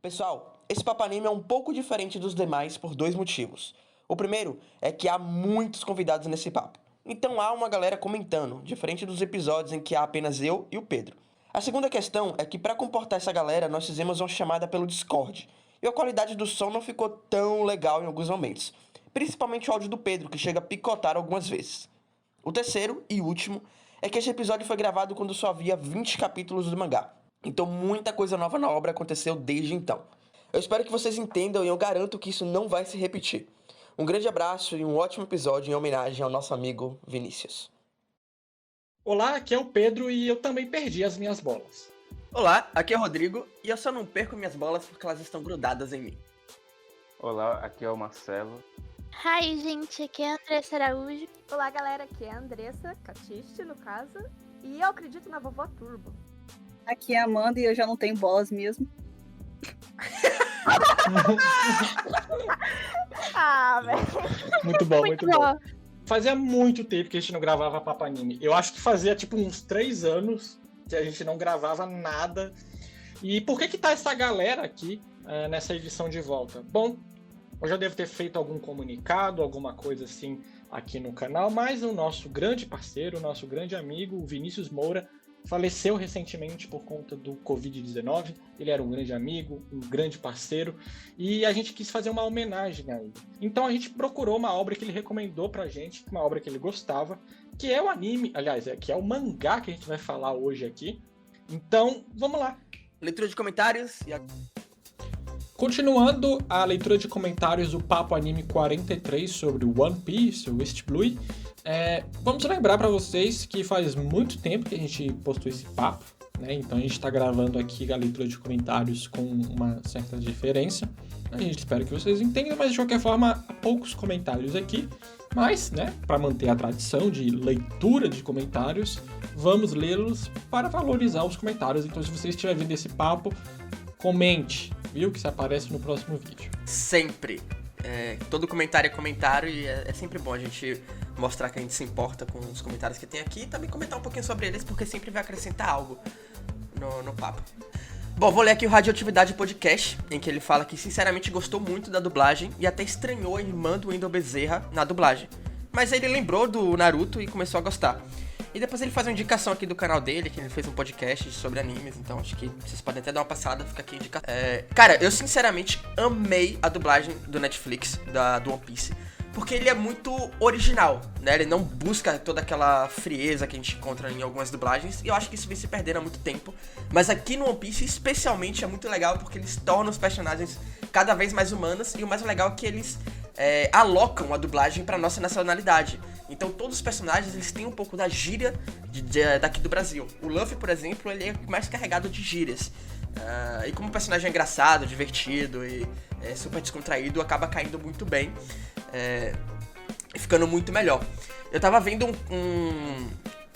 Pessoal, esse Papo Anime é um pouco diferente dos demais por dois motivos. O primeiro é que há muitos convidados nesse papo. Então há uma galera comentando, diferente dos episódios em que há apenas eu e o Pedro. A segunda questão é que para comportar essa galera nós fizemos uma chamada pelo Discord. E a qualidade do som não ficou tão legal em alguns momentos. Principalmente o áudio do Pedro, que chega a picotar algumas vezes. O terceiro e último é que esse episódio foi gravado quando só havia 20 capítulos do mangá. Então muita coisa nova na obra aconteceu desde então. Eu espero que vocês entendam e eu garanto que isso não vai se repetir. Um grande abraço e um ótimo episódio em homenagem ao nosso amigo Vinícius. Olá, aqui é o Pedro e eu também perdi as minhas bolas. Olá, aqui é o Rodrigo e eu só não perco minhas bolas porque elas estão grudadas em mim. Olá, aqui é o Marcelo. Hi, gente, aqui é a Andressa Araújo. Olá, galera, aqui é a Andressa Catiste, no caso, e eu acredito na vovó Turbo. Aqui é a Amanda e eu já não tenho bolas mesmo. Velho. Muito bom, muito bom. Fazia muito tempo que a gente não gravava Papo Anime. Eu acho que fazia tipo uns 3 anos que a gente não gravava nada. E por que tá essa galera aqui nessa edição de volta? Bom, eu já devo ter feito algum comunicado, alguma coisa assim aqui no canal, mas o nosso grande parceiro, o nosso grande amigo, o Vinícius Moura, faleceu recentemente por conta do Covid-19. Ele era um grande amigo, um grande parceiro, e a gente quis fazer uma homenagem a ele. Então a gente procurou uma obra que ele recomendou pra gente, uma obra que ele gostava, que é o anime, aliás, que é o mangá que a gente vai falar hoje aqui. Então, vamos lá. Leitura de comentários e... Continuando a leitura de comentários do Papo Anime 43 sobre o One Piece, o East Blue, vamos lembrar para vocês que faz muito tempo que a gente postou esse papo, né? Então a gente está gravando aqui a leitura de comentários com uma certa diferença. A gente espera que vocês entendam, mas de qualquer forma, há poucos comentários aqui. Mas, né, para manter a tradição de leitura de comentários, vamos lê-los para valorizar os comentários. Então, se você estiver vendo esse papo, comente, viu? Que se aparece no próximo vídeo. Sempre. Todo comentário é comentário e é sempre bom a gente mostrar que a gente se importa com os comentários que tem aqui e também comentar um pouquinho sobre eles, porque sempre vai acrescentar algo no papo. Bom, vou ler aqui o Radioatividade Podcast, em que ele fala que sinceramente gostou muito da dublagem e até estranhou a irmã do Wendell Bezerra na dublagem. Mas aí ele lembrou do Naruto e começou a gostar. E depois ele faz uma indicação aqui do canal dele, que ele fez um podcast sobre animes, então acho que vocês podem até dar uma passada, fica aqui a indicação. Cara, eu sinceramente amei a dublagem do Netflix, do One Piece, porque ele é muito original, né? Ele não busca toda aquela frieza que a gente encontra em algumas dublagens, e eu acho que isso vem se perdendo há muito tempo. Mas aqui no One Piece, especialmente, é muito legal, porque eles tornam os personagens cada vez mais humanos, e o mais legal é que eles alocam a dublagem pra nossa nacionalidade. Então todos os personagens, eles têm um pouco da gíria daqui do Brasil. O Luffy, por exemplo, ele é mais carregado de gírias. E como o personagem é engraçado, divertido e super descontraído, acaba caindo muito bem e ficando muito melhor. Eu tava vendo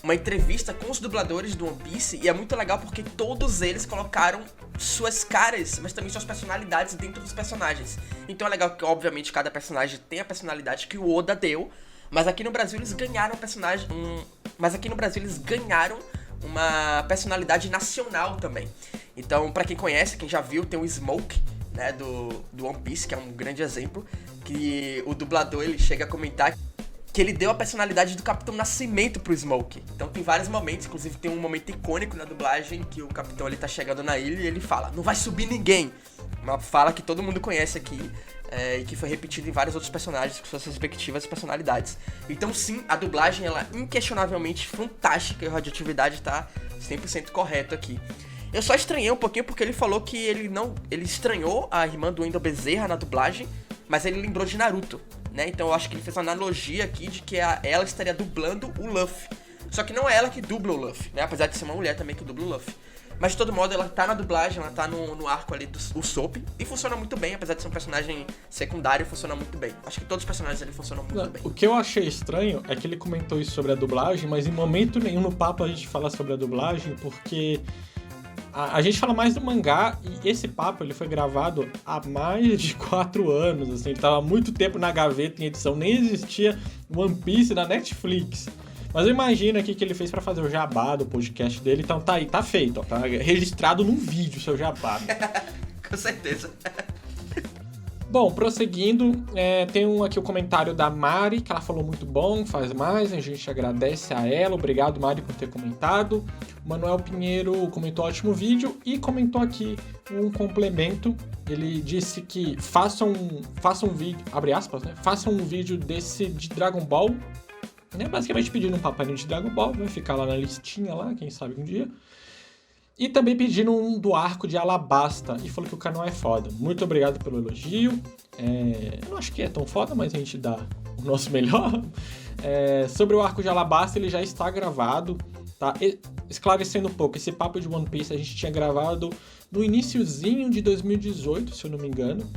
uma entrevista com os dubladores do One Piece e é muito legal porque todos eles colocaram suas caras, mas também suas personalidades dentro dos personagens. Então é legal que, obviamente, cada personagem tem a personalidade que o Oda deu, mas aqui no Brasil eles ganharam uma personalidade nacional também. Então, pra quem conhece, quem já viu, tem o Smoke, né, do One Piece, que é um grande exemplo, que o dublador ele chega a comentar que ele deu a personalidade do Capitão Nascimento pro Smoke. Então tem vários momentos, inclusive tem um momento icônico na dublagem que o Capitão ele tá chegando na ilha e ele fala: "Não vai subir ninguém". Uma fala que todo mundo conhece aqui e que foi repetida em vários outros personagens com suas respectivas personalidades. Então sim, a dublagem ela é inquestionavelmente fantástica e a radioatividade tá 100% correto aqui. Eu só estranhei um pouquinho porque ele falou que ele estranhou a irmã do Wendell Bezerra na dublagem, mas ele lembrou de Naruto, né? Então eu acho que ele fez uma analogia aqui de que ela estaria dublando o Luffy. Só que não é ela que dubla o Luffy, né? Apesar de ser uma mulher também que dubla o Luffy. Mas de todo modo ela tá na dublagem, ela tá no arco ali do Usopp e funciona muito bem, apesar de ser um personagem secundário, funciona muito bem. Acho que todos os personagens ali funcionam muito bem. O que eu achei estranho é que ele comentou isso sobre a dublagem, mas em momento nenhum no papo a gente fala sobre a dublagem, porque a gente fala mais do mangá e esse papo ele foi gravado há mais de 4 anos, assim, ele tava há muito tempo na gaveta em edição, nem existia One Piece na Netflix. Mas eu imagino aqui que ele fez pra fazer o jabá do podcast dele, então tá aí, tá feito, ó, tá registrado num vídeo o seu jabá. com certeza. Bom, prosseguindo, tem aqui o comentário da Mari, que ela falou muito bom, faz mais, a gente agradece a ela, obrigado Mari por ter comentado. O Manuel Pinheiro comentou ótimo vídeo e comentou aqui um complemento, ele disse que façam um vídeo, abre aspas, né, façam um vídeo desse de Dragon Ball, né, basicamente pedindo um papaninho de Dragon Ball, vai ficar lá na listinha lá, quem sabe um dia. E também pedindo um do arco de Alabasta. E falou que o canal é foda. Muito obrigado pelo elogio. Eu não acho que é tão foda, mas a gente dá o nosso melhor. Sobre o arco de Alabasta, ele já está gravado. Tá? Esclarecendo um pouco, esse papo de One Piece a gente tinha gravado no iniciozinho de 2018, se eu não me engano.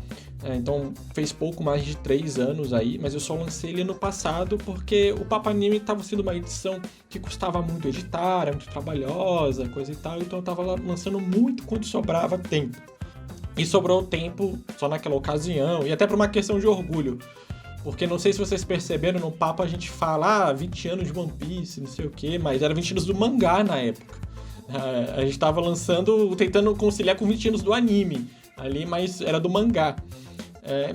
Então fez pouco mais de 3 anos aí, mas eu só lancei ele ano passado porque o Papo Anime estava sendo uma edição que custava muito editar, era muito trabalhosa, coisa e tal, então eu estava lançando muito quando sobrava tempo. E sobrou tempo só naquela ocasião, e até por uma questão de orgulho. Porque não sei se vocês perceberam, no papo a gente fala 20 anos de One Piece, não sei o que, mas era 20 anos do mangá na época. A gente estava lançando, tentando conciliar com 20 anos do anime ali, mas era do mangá.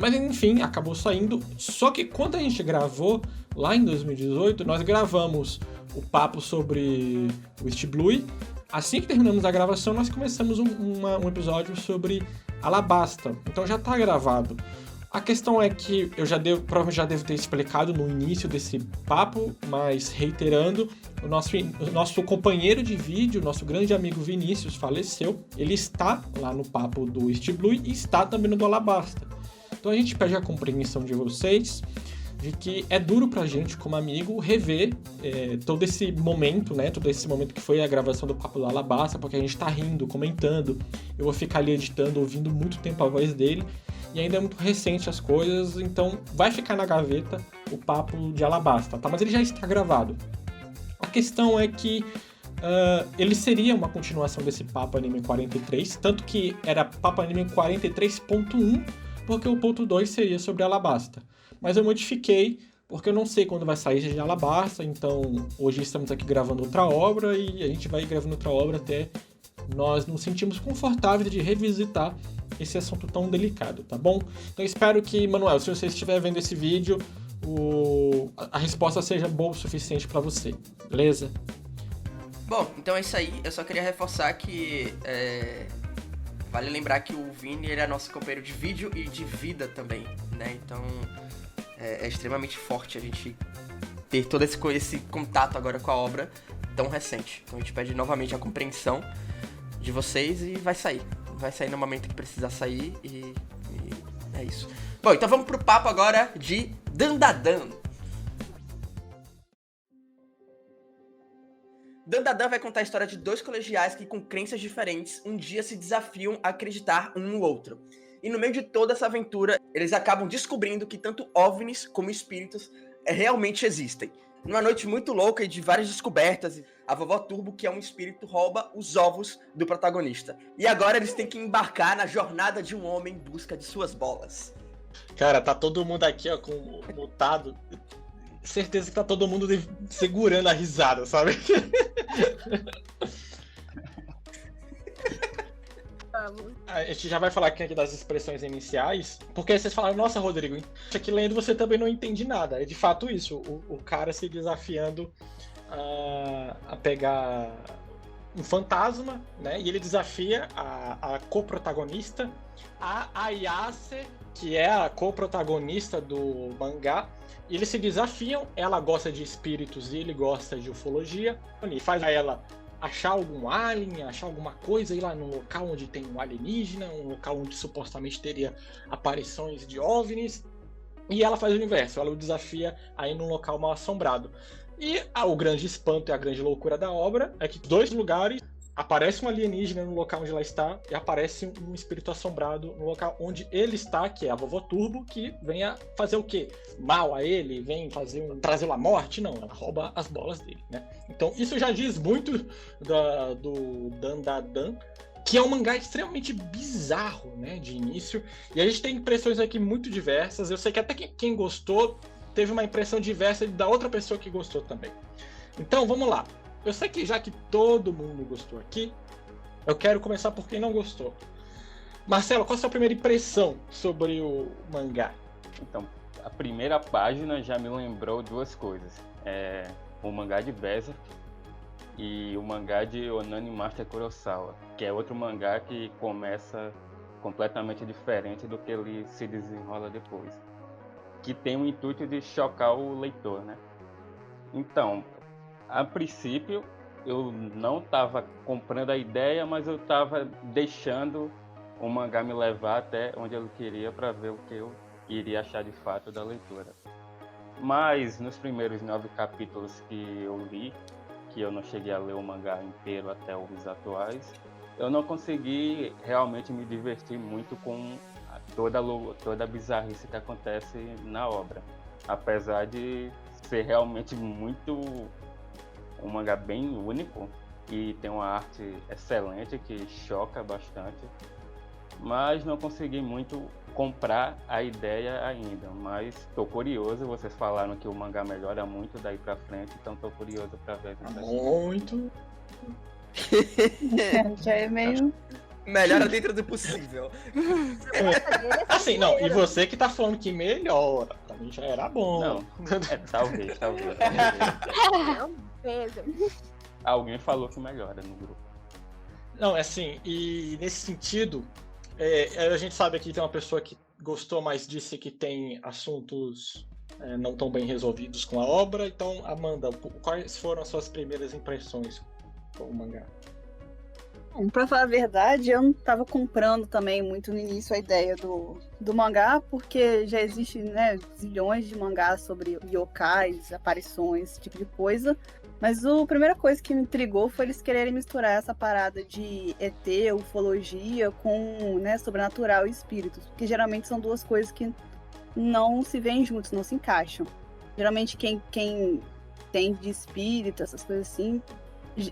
Mas enfim, acabou saindo. Só que quando a gente gravou, lá em 2018, nós gravamos o papo sobre o East Blue. Assim que terminamos a gravação, nós começamos um episódio sobre Alabasta. Então já está gravado. A questão é que provavelmente já devo ter explicado no início desse papo, mas reiterando, o nosso companheiro de vídeo, nosso grande amigo Vinícius, faleceu. Ele está lá no papo do East Blue e está também no do Alabasta. Então a gente pede a compreensão de vocês, de que é duro pra gente, como amigo, rever todo esse momento, né? Todo esse momento que foi a gravação do Papo do Alabasta, porque a gente tá rindo, comentando, eu vou ficar ali editando, ouvindo muito tempo a voz dele, e ainda é muito recente as coisas, então vai ficar na gaveta o Papo de Alabasta, tá? Mas ele já está gravado. A questão é que ele seria uma continuação desse Papo Anime 43, tanto que era Papo Anime 43.1, porque o ponto 2 seria sobre Alabasta. Mas eu modifiquei, porque eu não sei quando vai sair de Alabasta, então hoje estamos aqui gravando outra obra e a gente vai gravando outra obra até nós nos sentimos confortáveis de revisitar esse assunto tão delicado, tá bom? Então espero que, Manuel, se você estiver vendo esse vídeo, a resposta seja boa o suficiente para você, beleza? Bom, então é isso aí. Eu só queria reforçar que vale lembrar que o Vini, ele é nosso companheiro de vídeo e de vida também, né? Então é extremamente forte a gente ter todo esse contato agora com a obra tão recente. Então a gente pede novamente a compreensão de vocês e vai sair. Vai sair no momento que precisar sair e é isso. Bom, então vamos pro papo agora de Dandadan. Dandadan vai contar a história de 2 colegiais que, com crenças diferentes, um dia se desafiam a acreditar um no outro. E no meio de toda essa aventura, eles acabam descobrindo que tanto OVNIs como espíritos realmente existem. Numa noite muito louca e de várias descobertas, a vovó Turbo, que é um espírito, rouba os ovos do protagonista. E agora eles têm que embarcar na jornada de um homem em busca de suas bolas. Cara, tá todo mundo aqui, ó, mutado. Certeza que tá todo mundo segurando a risada, sabe? A gente já vai falar aqui das expressões iniciais, porque aí vocês falaram, nossa, Rodrigo, aqui lendo você também não entende nada. É de fato isso, o cara se desafiando a pegar um fantasma, né? E ele desafia a co-protagonista, a Ayase, que é a co-protagonista do mangá. E eles se desafiam, ela gosta de espíritos e ele gosta de ufologia, e faz ela achar algum alien, achar alguma coisa, ir lá num local onde tem um alienígena, um local onde supostamente teria aparições de OVNIs, e ela faz o inverso, ela o desafia a ir num local mal assombrado. E o grande espanto e a grande loucura da obra é que 2 lugares aparece um alienígena no local onde ela está e aparece um espírito assombrado no local onde ele está, que é a vovó Turbo, que vem a fazer o quê? Mal a ele, vem trazê-lo à morte? Não, ela rouba as bolas dele, né? Então isso já diz muito do Dandadan, que é um mangá extremamente bizarro, né, de início, e a gente tem impressões aqui muito diversas. Eu sei que até quem gostou teve uma impressão diversa da outra pessoa que gostou também. Então vamos lá. Eu sei que já que todo mundo gostou aqui, eu quero começar por quem não gostou. Marcelo, qual a sua primeira impressão sobre o mangá? Então, a primeira página já me lembrou duas coisas. O mangá de Berserk e o mangá de Onani Master Kurosawa, que é outro mangá que começa completamente diferente do que ele se desenrola depois, que tem o intuito de chocar o leitor, né? Então, a princípio, eu não estava comprando a ideia, mas eu estava deixando o mangá me levar até onde ele queria para ver o que eu iria achar de fato da leitura. Mas nos primeiros 9 capítulos que eu li, que eu não cheguei a ler o mangá inteiro até os atuais, eu não consegui realmente me divertir muito com toda a bizarrice que acontece na obra. Apesar de ser realmente um mangá bem único e tem uma arte excelente que choca bastante, mas não consegui muito comprar a ideia ainda. Mas estou curioso, vocês falaram que o mangá melhora muito daí pra frente, então estou curioso para ver. Muito. Já é meio... Melhora dentro do possível. Assim, não, e você que tá falando que melhora, pra mim já era bom. Não, talvez. Não, beijo. Alguém falou que melhora no grupo. Não, assim, e nesse sentido, a gente sabe aqui que tem uma pessoa que gostou, mas disse que tem assuntos não tão bem resolvidos com a obra. Então, Amanda, quais foram as suas primeiras impressões com o mangá? Bom, pra falar a verdade, eu não tava comprando também muito no início a ideia do mangá, porque já existe, né, zilhões de mangás sobre yokais, aparições, esse tipo de coisa. Mas a primeira coisa que me intrigou foi eles quererem misturar essa parada de ET, ufologia, com, né, sobrenatural e espíritos. Porque geralmente são duas coisas que não se veem juntos, não se encaixam. Geralmente quem tem de espírito, essas coisas assim,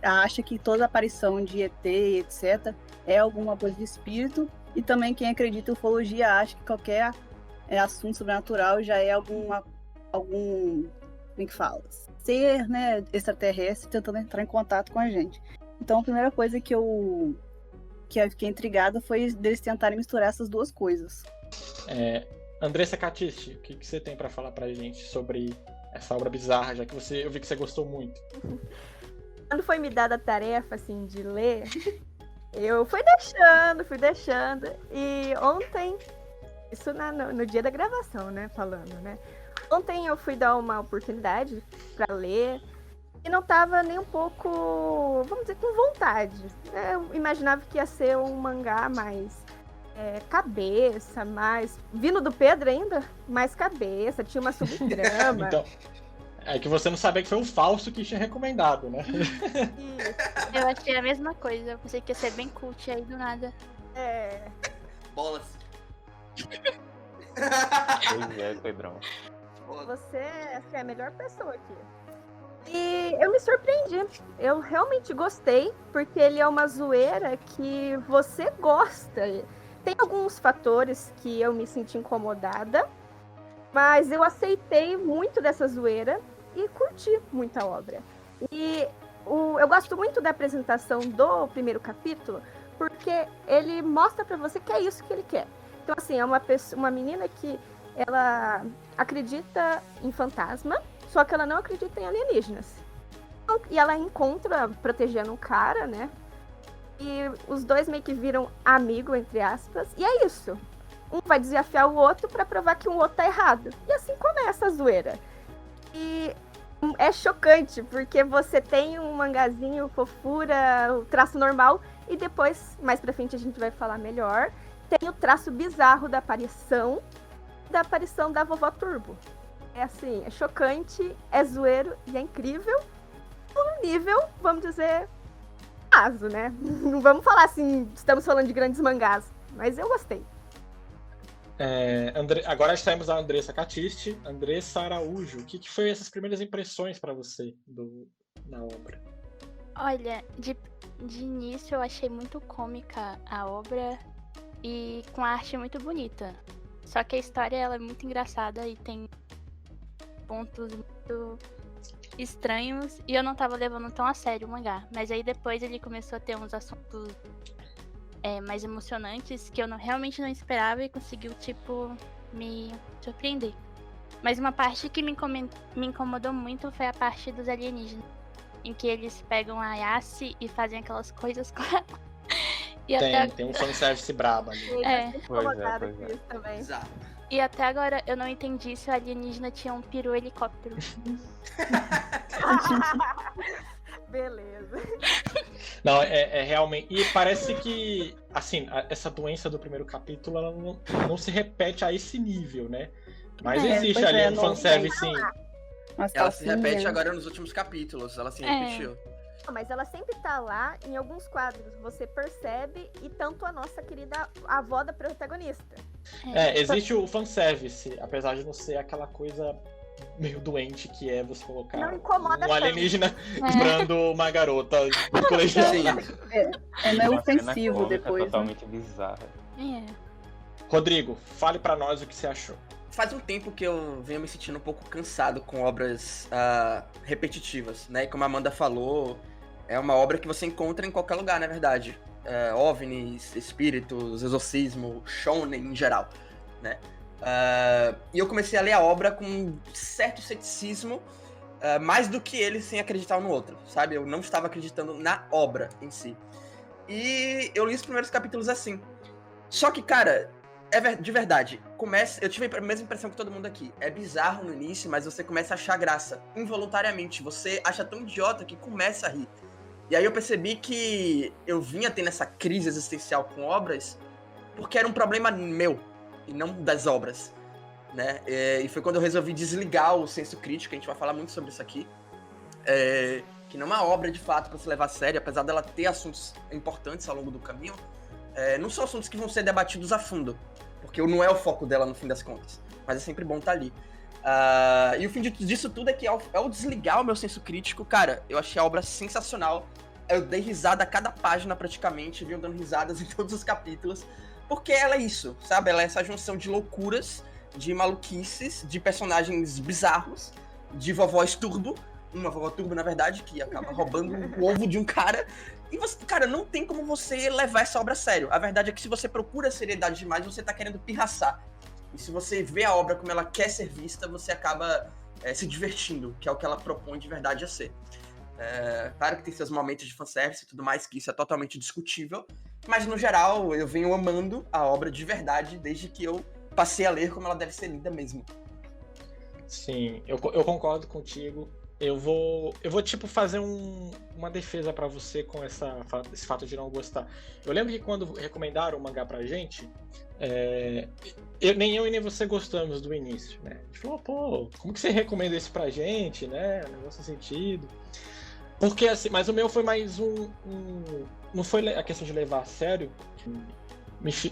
acha que toda aparição de ET, etc., é alguma coisa de espírito. E também quem acredita em ufologia acha que qualquer assunto sobrenatural já é algum, como é que fala? Ser, né, extraterrestre tentando entrar em contato com a gente. Então a primeira coisa que eu fiquei intrigada foi deles tentarem misturar essas duas coisas. Andressa Catisti, o que você tem pra falar pra gente sobre essa obra bizarra, já que eu vi que você gostou muito? Quando foi me dada a tarefa, assim, de ler, eu fui deixando. E ontem, isso no dia da gravação, né, falando, né? Ontem eu fui dar uma oportunidade pra ler e não tava nem um pouco, vamos dizer, com vontade. Eu imaginava que ia ser um mangá mais cabeça, mais... Vindo do Pedro ainda, mais cabeça, tinha uma subtrama. Então, é que você não sabia que foi o falso que tinha recomendado, né? Eu achei a mesma coisa, eu pensei que ia ser bem cult aí do nada. Bolas. Pois é, Pedrão. Você é a melhor pessoa aqui. E eu me surpreendi. Eu realmente gostei, porque ele é uma zoeira que você gosta. Tem alguns fatores que eu me senti incomodada, mas eu aceitei muito dessa zoeira e curti muito a obra. E eu gosto muito da apresentação do primeiro capítulo, porque ele mostra pra você que é isso que ele quer. Então, assim, é uma menina que ela acredita em fantasma, só que ela não acredita em alienígenas. E ela encontra protegendo um cara, né? E os dois meio que viram amigo, entre aspas. E é isso. Um vai desafiar o outro pra provar que o outro tá errado. E assim começa a zoeira. E é chocante, porque você tem um mangazinho, fofura, o traço normal. E depois, mais pra frente a gente vai falar melhor, tem o traço bizarro da aparição da vovó Turbo. É assim, é chocante, é zoeiro e é incrível. No nível, vamos dizer, raso, né? Não vamos falar assim, estamos falando de grandes mangás, mas eu gostei. Agora temos a Andressa Catisti. Andressa Araújo, o que foi essas primeiras impressões pra você na obra? Olha, de início eu achei muito cômica a obra e com a arte muito bonita. Só que a história ela é muito engraçada e tem pontos muito estranhos e eu não tava levando tão a sério o mangá. Mas aí depois ele começou a ter uns assuntos mais emocionantes que eu realmente não esperava e conseguiu, tipo, me surpreender. Mas uma parte que me incomodou muito foi a parte dos alienígenas, em que eles pegam a Yassi e fazem aquelas coisas com ela. E Tem um fanservice brabo ali. Pois é. Também. Exato. E até agora eu não entendi se o alienígena tinha um peru helicóptero. Beleza. Não, é realmente. E parece que, assim, essa doença do primeiro capítulo ela não se repete a esse nível, né? Mas existe ali um fanservice, sim. Ela se repete agora nos últimos capítulos, ela se repetiu. Mas ela sempre tá lá em alguns quadros, você percebe, e tanto a nossa querida avó da protagonista. Existe o fanservice, apesar de não ser aquela coisa meio doente que é você colocar um alienígena comprando uma garota de colegial. É meio ofensivo depois. Totalmente bizarra. Rodrigo, fale pra nós o que você achou. Faz um tempo que eu venho me sentindo um pouco cansado com obras repetitivas, né? E como a Amanda falou, é uma obra que você encontra em qualquer lugar, na verdade. OVNIs, espíritos, exorcismo, shonen em geral, né? E eu comecei a ler a obra com um certo ceticismo, mais do que ele sem acreditar um no outro, sabe? Eu não estava acreditando na obra em si. E eu li os primeiros capítulos assim. Só que, cara, de verdade, eu tive a mesma impressão que todo mundo aqui. É bizarro no início, mas você começa a achar graça, involuntariamente. Você acha tão idiota que começa a rir. E aí eu percebi que eu vinha tendo essa crise existencial com obras porque era um problema meu, e não das obras, né? E foi quando eu resolvi desligar o senso crítico, a gente vai falar muito sobre isso aqui, que não é uma obra de fato para se levar a sério, apesar dela ter assuntos importantes ao longo do caminho, não são assuntos que vão ser debatidos a fundo, porque não é o foco dela no fim das contas, mas é sempre bom estar ali. E o fim disso tudo é que ao desligar o meu senso crítico, cara, eu achei a obra sensacional. Eu dei risada a cada página praticamente, vinham dando risadas em todos os capítulos, porque ela é isso, sabe? Ela é essa junção de loucuras, de maluquices, de personagens bizarros, de vovós turbo, uma vovó turbo, na verdade, que acaba roubando o ovo de um cara. E você, cara, não tem como você levar essa obra a sério. A verdade é que se você procura seriedade demais, você tá querendo pirraçar. E se você vê a obra como ela quer ser vista, você acaba se divertindo, que é o que ela propõe de verdade a ser. Claro que tem seus momentos de fanservice e tudo mais, que isso é totalmente discutível, mas no geral eu venho amando a obra de verdade desde que eu passei a ler como ela deve ser lida mesmo. Sim, eu concordo contigo. Eu vou tipo, fazer uma defesa pra você com esse fato de não gostar. Eu lembro que quando recomendaram o mangá pra gente, nem eu e nem você gostamos do início, né? A gente falou, pô, como que você recomenda isso pra gente, né? Negócio sem sentido. Porque assim, mas o meu foi mais não foi a questão de levar a sério,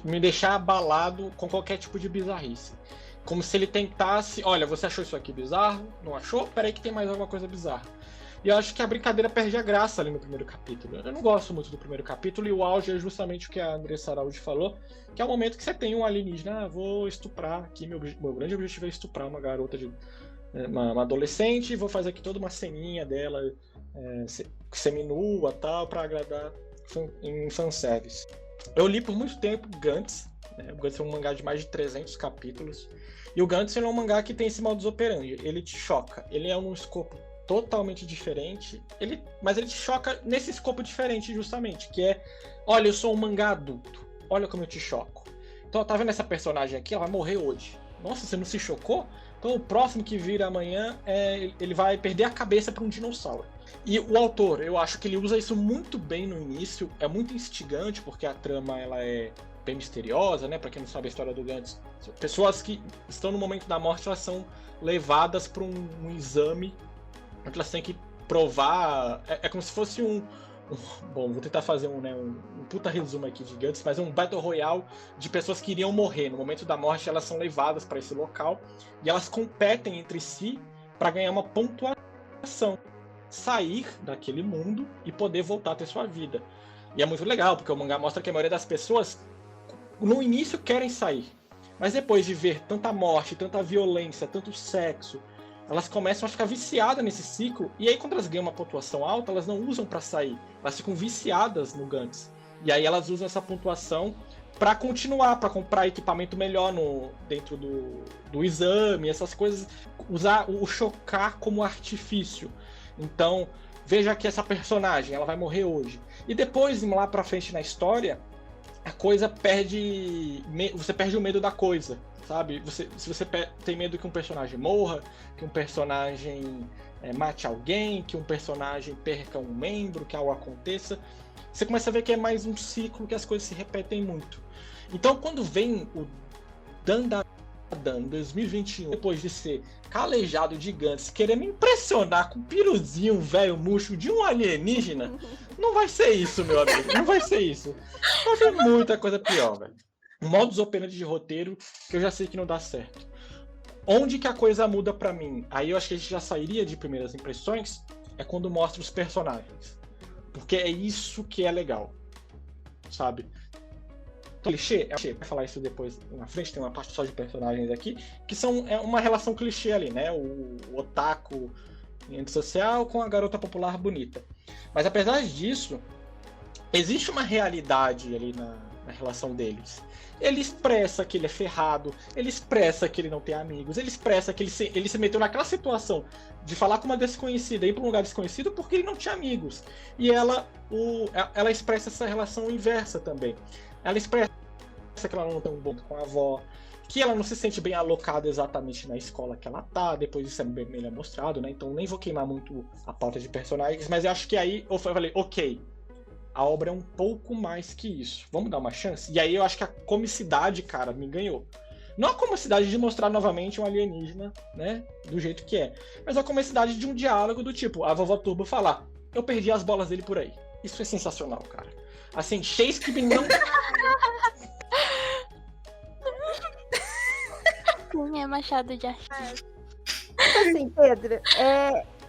me deixar abalado com qualquer tipo de bizarrice. Como se ele tentasse, olha, você achou isso aqui bizarro? Não achou? Peraí que tem mais alguma coisa bizarra. E eu acho que a brincadeira perde a graça ali no primeiro capítulo. Eu não gosto muito do primeiro capítulo, e o auge é justamente o que a Andressa Araújo falou, que é o momento que você tem um alienígena, vou estuprar aqui, meu grande objetivo é estuprar uma garota, uma adolescente, e vou fazer aqui toda uma ceninha dela seminua e tal, pra agradar em fanservice. Eu li por muito tempo Gantz, né? O Gantz é um mangá de mais de 300 capítulos, e o Gantz é um mangá que tem esse modus operandi, ele te choca, ele é um escopo totalmente diferente, mas ele te choca nesse escopo diferente justamente, que é, olha, eu sou um mangá adulto, olha como eu te choco. Então, tá vendo essa personagem aqui? Ela vai morrer hoje. Nossa, você não se chocou? Então o próximo que vira amanhã, ele vai perder a cabeça para um dinossauro. E o autor, eu acho que ele usa isso muito bem no início, é muito instigante, porque a trama ela é bem misteriosa, né? Para quem não sabe a história do Gantz, pessoas que estão no momento da morte, elas são levadas para um exame, onde elas têm que provar, é como se fosse bom, vou tentar fazer um puta resumo aqui de Gantz, mas é um Battle Royale de pessoas que iriam morrer. No momento da morte, elas são levadas para esse local e elas competem entre si para ganhar uma pontuação, sair daquele mundo e poder voltar a ter sua vida. E é muito legal, porque o mangá mostra que a maioria das pessoas no início querem sair, mas depois de ver tanta morte, tanta violência, tanto sexo, elas começam a ficar viciadas nesse ciclo, e aí quando elas ganham uma pontuação alta, elas não usam pra sair, elas ficam viciadas no Gantz. E aí elas usam essa pontuação para continuar, para comprar equipamento melhor dentro do exame, essas coisas, usar o chocar como artifício. Então, veja que essa personagem, ela vai morrer hoje. E depois, lá pra frente na história, a coisa perde... Você perde o medo da coisa, sabe? Se você tem medo que um personagem morra, que um personagem mate alguém, que um personagem perca um membro, que algo aconteça, você começa a ver que é mais um ciclo, que as coisas se repetem muito. Então, quando vem o Dandadan em 2021, depois de ser calejado de gigantes, querendo me impressionar com o piruzinho velho murcho de um alienígena, não vai ser isso, meu amigo. Não vai ser isso. Vai vir muita coisa pior, velho. Modus operandi de roteiro que eu já sei que não dá certo. Onde que a coisa muda pra mim? Aí eu acho que a gente já sairia de primeiras impressões, é quando mostra os personagens. Porque é isso que é legal, sabe? Clichê, vai falar isso depois na frente, tem uma parte só de personagens aqui, que são uma relação clichê ali, né? O otaku em antissocial com a garota popular bonita. Mas apesar disso, existe uma realidade ali na relação deles. Ele expressa que ele é ferrado, ele expressa que ele não tem amigos, ele expressa que ele se meteu naquela situação de falar com uma desconhecida, ir para um lugar desconhecido porque ele não tinha amigos. E ela expressa essa relação inversa também. Ela expressa que ela não tem um bom com a avó, que ela não se sente bem alocada exatamente na escola que ela tá, depois isso é bem melhor mostrado, né? Então nem vou queimar muito a pauta de personagens, mas eu acho que aí eu falei, ok, a obra é um pouco mais que isso, vamos dar uma chance? E aí eu acho que a comicidade, cara, me ganhou. Não a comicidade de mostrar novamente um alienígena, né, do jeito que é, mas a comicidade de um diálogo do tipo, a vovó Turbo falar, eu perdi as bolas dele por aí. Isso é sensacional, cara. Assim, Shakespeare não... Sim, é Machado de Assis. Assim, Pedro,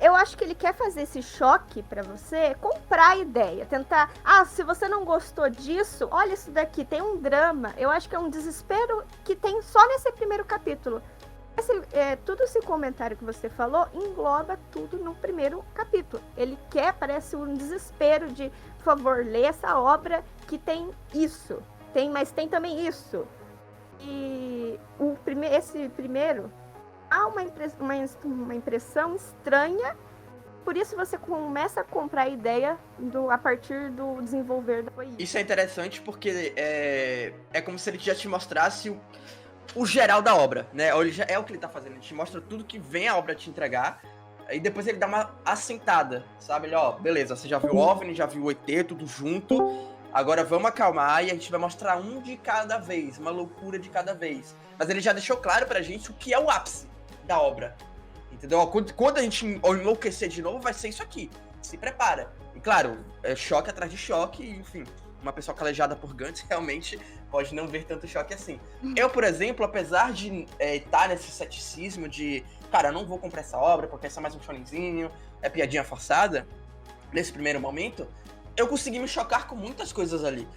eu acho que ele quer fazer esse choque pra você, comprar a ideia, tentar, se você não gostou disso, olha isso daqui, tem um drama. Eu acho que é um desespero que tem só nesse primeiro capítulo. Tudo esse comentário que você falou engloba tudo no primeiro capítulo. Ele parece um desespero de, por favor, lê essa obra que tem isso, mas tem também isso. E esse primeiro há uma impressão estranha, por isso você começa a comprar a ideia a partir do desenvolver da coisa. Isso é interessante porque é como se ele já te mostrasse o geral da obra, né? É o que ele tá fazendo, ele te mostra tudo que vem a obra te entregar, e depois ele dá uma assentada, sabe? Ele, beleza, você já viu o OVNI, já viu o ET, tudo junto, agora vamos acalmar e a gente vai mostrar um de cada vez, uma loucura de cada vez. Mas ele já deixou claro pra gente o que é o ápice da obra, entendeu? Quando a gente enlouquecer de novo, vai ser isso aqui, se prepara. E claro, é choque atrás de choque, enfim, uma pessoa calejada por Gantz realmente pode não ver tanto choque assim. Eu, por exemplo, apesar de estar nesse ceticismo de, cara, eu não vou comprar essa obra porque essa é mais um shonenzinho, é piadinha forçada, nesse primeiro momento, eu consegui me chocar com muitas coisas ali,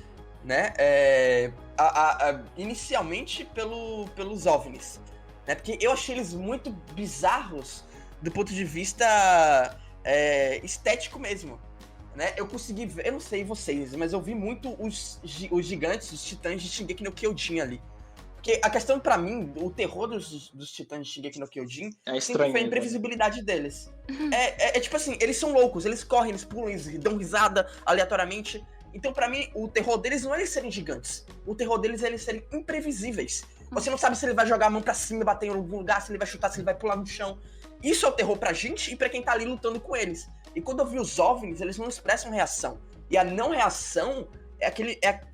né? Inicialmente pelos OVNIs, né? Porque eu achei eles muito bizarros do ponto de vista estético mesmo, né? Eu consegui ver, eu não sei vocês, mas eu vi muito os gigantes, os titãs de Shingeki no Kyojin ali. Porque a questão pra mim, o terror dos titãs de Shingeki no Kyojin sempre foi a imprevisibilidade deles. Tipo assim, eles são loucos, eles correm, eles pulam, eles dão risada aleatoriamente. Então pra mim, o terror deles não é eles serem gigantes. O terror deles é eles serem imprevisíveis. Você não sabe se ele vai jogar a mão pra cima, bater em algum lugar, se ele vai chutar, se ele vai pular no chão. Isso é o terror pra gente e pra quem tá ali lutando com eles. E quando eu vi os OVNIs, eles não expressam reação. E a não reação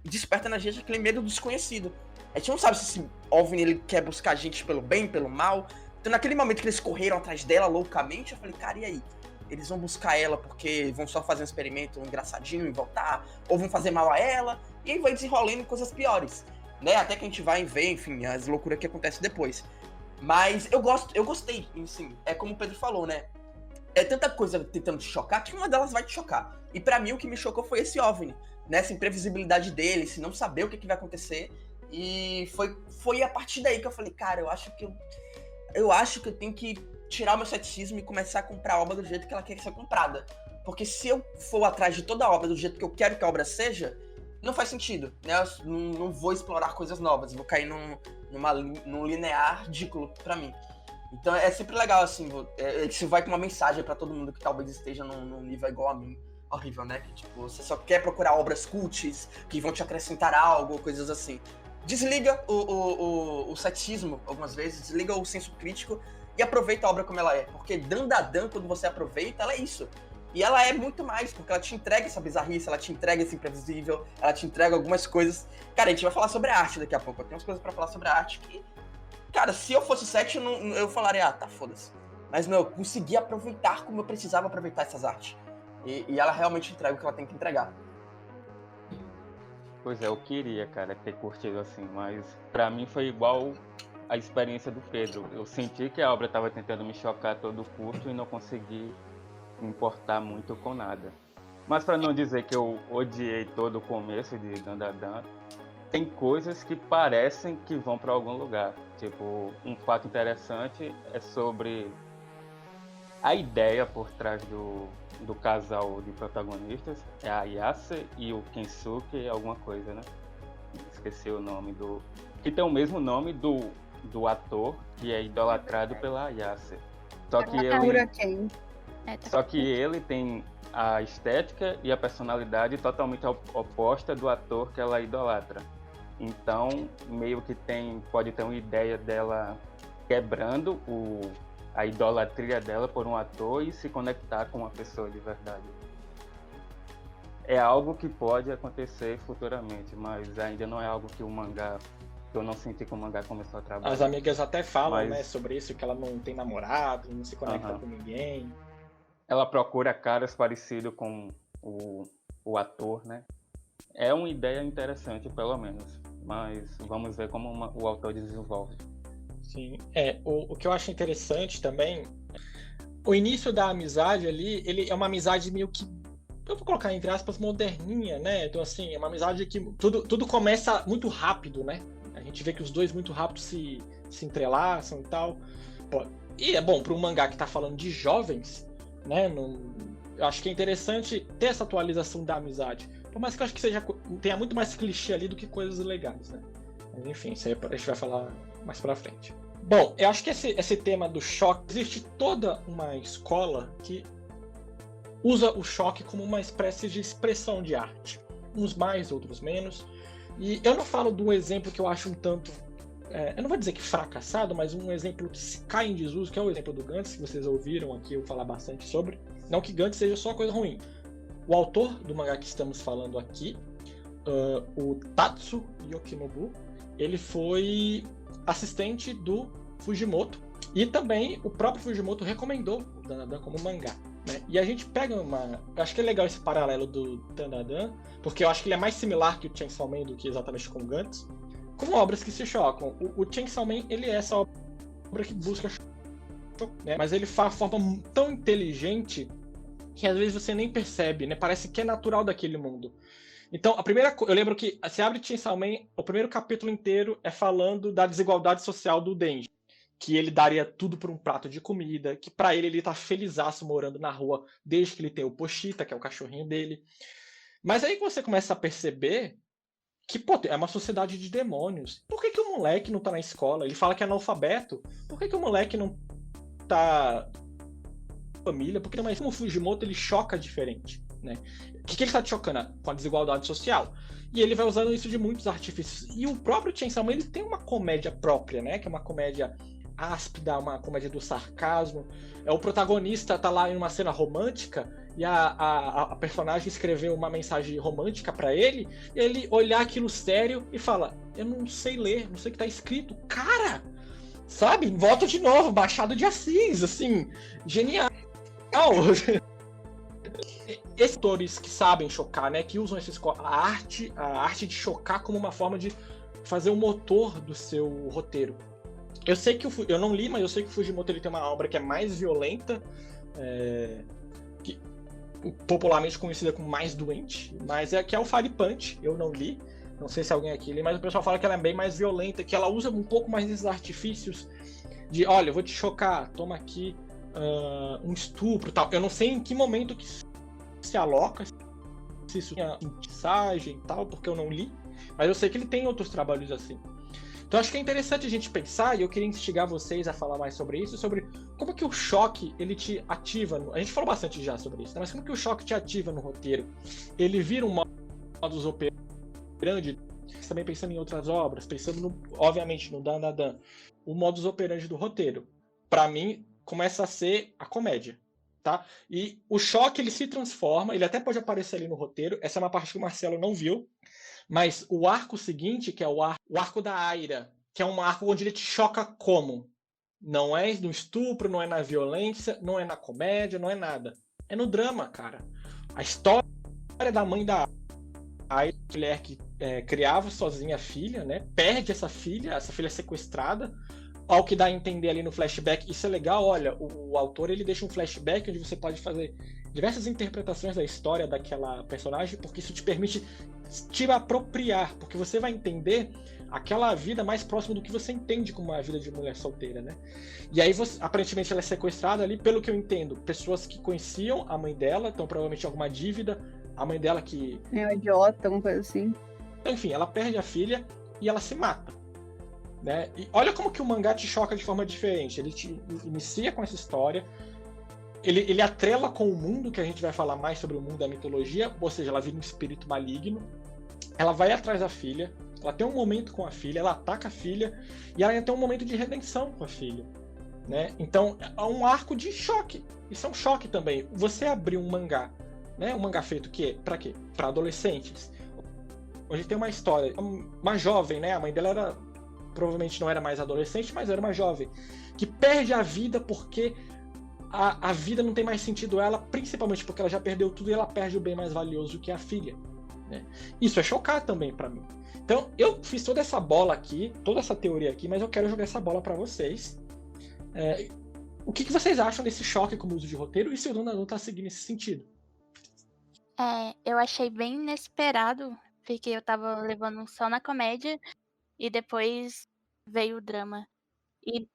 desperta na gente aquele medo do desconhecido. A gente não sabe se esse OVNI ele quer buscar a gente pelo bem, pelo mal. Então naquele momento que eles correram atrás dela loucamente, eu falei, cara, e aí? Eles vão buscar ela porque vão só fazer um experimento engraçadinho e voltar? Ou vão fazer mal a ela? E aí vai desenrolando em coisas piores, né? Até que a gente vai ver, enfim, as loucuras que acontecem depois. Mas eu gostei, assim, é como o Pedro falou, né? É tanta coisa tentando te chocar que uma delas vai te chocar. E pra mim o que me chocou foi esse OVNI, né? Essa imprevisibilidade dele, esse não saber o que vai acontecer. E foi a partir daí que eu falei, cara, eu acho que eu tenho que tirar o meu ceticismo e começar a comprar a obra do jeito que ela quer ser comprada. Porque se eu for atrás de toda a obra do jeito que eu quero que a obra seja, não faz sentido, né? Eu não vou explorar coisas novas, vou cair num linear ridículo pra mim. Então é sempre legal, assim, isso vai com uma mensagem pra todo mundo que talvez esteja num nível igual a mim. Horrível, né? Que, tipo, você só quer procurar obras cults que vão te acrescentar algo, coisas assim. Desliga o ceticismo, algumas vezes, desliga o senso crítico e aproveita a obra como ela é. Porque Dandadan, quando você aproveita, ela é isso. E ela é muito mais, porque ela te entrega essa bizarrice, ela te entrega esse imprevisível, ela te entrega algumas coisas. Cara, a gente vai falar sobre a arte daqui a pouco. Eu tenho umas coisas pra falar sobre a arte que... Cara, se eu fosse 7, eu falaria, tá, foda-se. Mas não, eu consegui aproveitar como eu precisava aproveitar essas artes. E ela realmente entrega o que ela tem que entregar. Pois é, eu queria, cara, ter curtido assim, mas pra mim foi igual a experiência do Pedro. Eu senti que a obra estava tentando me chocar a todo custo e não consegui me importar muito com nada. Mas pra não dizer que eu odiei todo o começo de Dandadan, tem coisas que parecem que vão pra algum lugar. Tipo, um fato interessante é sobre a ideia por trás do casal de protagonistas, é a Ayase e o Kensuke alguma coisa, né? Esqueci o nome do... Que tem o mesmo nome do ator que é idolatrado pela Ayase. Só que ele tem a estética e a personalidade totalmente oposta do ator que ela idolatra. Então, meio que pode ter uma ideia dela quebrando a idolatria dela por um ator e se conectar com uma pessoa de verdade. É algo que pode acontecer futuramente, mas ainda não é algo que eu não senti que o mangá começou a trabalhar. As amigas até falam, né, sobre isso, que ela não tem namorado, não se conecta com ninguém. Ela procura caras parecidos com o ator, né? É uma ideia interessante, pelo menos, mas vamos ver como o autor desenvolve. Sim, o que eu acho interessante também, o início da amizade ali, ele é uma amizade meio que, eu vou colocar entre aspas, moderninha, né? Então assim, é uma amizade que tudo começa muito rápido, né? A gente vê que os dois muito rápido se entrelaçam e tal. E é bom, para um mangá que tá falando de jovens, né? Eu acho que é interessante ter essa atualização da amizade. Por mais que eu acho que tenha muito mais clichê ali do que coisas legais, né? Mas enfim, isso aí a gente vai falar mais pra frente. Bom, eu acho que esse tema do choque, existe toda uma escola que usa o choque como uma espécie de expressão de arte. Uns mais, outros menos. E eu não falo de um exemplo que eu acho um tanto... eu não vou dizer que fracassado, mas um exemplo que se cai em desuso, que é o exemplo do Gantz, que vocês ouviram aqui eu falar bastante sobre. Não que Gantz seja só coisa ruim. O autor do mangá que estamos falando aqui, o Tatsu Yokinobu, ele foi assistente do Fujimoto e também o próprio Fujimoto recomendou o Dandadan como mangá, né? E a gente pega eu acho que é legal esse paralelo do Dandadan, porque eu acho que ele é mais similar que o Chainsaw Man do que exatamente com o Gantz, como obras que se chocam. O Chainsaw Man, ele é essa obra que busca chocar, né? Mas ele faz de forma tão inteligente que às vezes você nem percebe, né? Parece que é natural daquele mundo. Então, eu lembro que você abre Chainsaw Man, o primeiro capítulo inteiro é falando da desigualdade social do Denji, que ele daria tudo por um prato de comida, que pra ele tá felizaço morando na rua desde que ele tem o Pochita, que é o cachorrinho dele. Mas aí você começa a perceber que, pô, é uma sociedade de demônios. Por que o moleque não tá na escola? Ele fala que é analfabeto. Por que o moleque não tá família? Porque mais como o Fujimoto, ele choca diferente, né? O que ele está te chocando? Com a desigualdade social. E ele vai usando isso de muitos artifícios. E o próprio Chainsaw Man, ele tem uma comédia própria, né? Que é uma comédia áspida, uma comédia do sarcasmo. O protagonista tá lá em uma cena romântica e a personagem escreveu uma mensagem romântica pra ele, e ele olhar aquilo sério e fala: eu não sei ler, não sei o que tá escrito. Cara! Sabe? Volta de novo, Machado de Assis, assim, genial. Esses autores que sabem chocar, né, que usam a arte de chocar como uma forma de fazer o motor do seu roteiro. Eu sei que eu não li, mas eu sei que o Fujimoto ele tem uma obra que é mais violenta, que, popularmente conhecida como Mais Doente, mas que é o Fire Punch. Eu não li, não sei se alguém aqui lê, mas o pessoal fala que ela é bem mais violenta, que ela usa um pouco mais desses artifícios de, olha, eu vou te chocar, toma aqui um estupro e tal. Eu não sei em que momento que se aloca se isso tinha mensagem e tal, porque eu não li, mas eu sei que ele tem outros trabalhos assim. Então acho que é interessante a gente pensar, e eu queria instigar vocês a falar mais sobre isso, sobre como que o choque, ele te ativa, a gente falou bastante já sobre isso, né? Mas como que o choque te ativa no roteiro? Ele vira um modus operandi, também pensando em outras obras, pensando, obviamente, no Dan Dan Dan, o modus operandi do roteiro, para mim, começa a ser a comédia. Tá? E o choque, ele se transforma, ele até pode aparecer ali no roteiro, essa é uma parte que o Marcelo não viu, mas o arco seguinte, que é o arco da Aira, que é um arco onde ele te choca como? Não é no estupro, não é na violência, não é na comédia, não é nada. É no drama, cara. A história da mãe da Aira, mulher que criava sozinha a filha, né? Perde essa filha sequestrada, ao que dá a entender ali no flashback, isso é legal, olha, o autor ele deixa um flashback onde você pode fazer diversas interpretações da história daquela personagem, porque isso te permite te apropriar, porque você vai entender aquela vida mais próxima do que você entende como uma vida de mulher solteira, né? E aí, aparentemente, ela é sequestrada ali, pelo que eu entendo, pessoas que conheciam a mãe dela, então provavelmente alguma dívida, a mãe dela que... É um idiota, alguma coisa assim. Enfim, ela perde a filha e ela se mata. Né? E olha como que o mangá te choca de forma diferente. Ele te inicia com essa história, ele atrela com o mundo, que a gente vai falar mais sobre o mundo da mitologia, ou seja, ela vira um espírito maligno, ela vai atrás da filha, ela tem um momento com a filha, ela ataca a filha, e ela tem um momento de redenção com a filha. Né? Então, é um arco de choque. Isso é um choque também. Você abrir um mangá, né? Um mangá feito pra quê? Pra adolescentes. Hoje tem uma história, uma jovem, né? A mãe dela provavelmente não era mais adolescente, mas era uma jovem, que perde a vida porque a vida não tem mais sentido a ela, principalmente porque ela já perdeu tudo e ela perde o bem mais valioso que é a filha. Né? Isso é chocar também pra mim. Então, eu fiz toda essa bola aqui, toda essa teoria aqui, mas eu quero jogar essa bola pra vocês. O que vocês acham desse choque com o uso de roteiro e se o Dan Dan Dan tá seguindo esse sentido? Eu achei bem inesperado, porque eu tava levando um só na comédia e depois veio o drama. E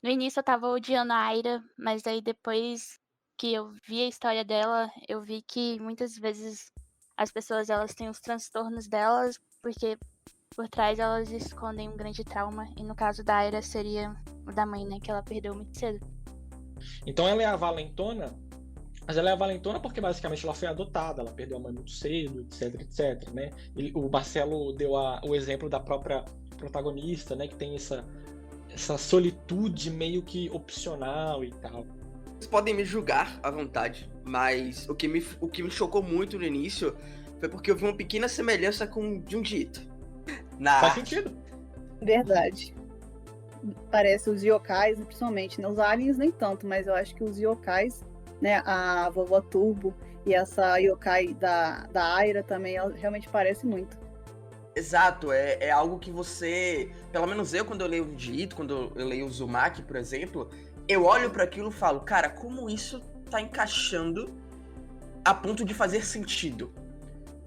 no início eu tava odiando a Aira, mas aí depois que eu vi a história dela, eu vi que muitas vezes as pessoas elas têm os transtornos delas, porque por trás elas escondem um grande trauma. E no caso da Aira seria o da mãe, né? Que ela perdeu muito cedo. Então ela é a valentona, mas ela é a valentona porque basicamente ela foi adotada, ela perdeu a mãe muito cedo, etc, né? O Marcelo deu o exemplo da própria protagonista, né? Que tem essa solitude meio que opcional e tal. Vocês podem me julgar à vontade, mas o que me chocou muito no início foi porque eu vi uma pequena semelhança com Junji Ito. Faz sentido. Verdade. Parece os yokais, principalmente, né? Os aliens nem tanto, mas eu acho que os yokais, né? A vovó Turbo e essa yokai da Aira também, ela realmente parece muito. Exato, é algo que você... Pelo menos eu, quando eu leio o Junji Ito, quando eu leio o Uzumaki, por exemplo, eu olho para aquilo e falo, cara, como isso tá encaixando a ponto de fazer sentido?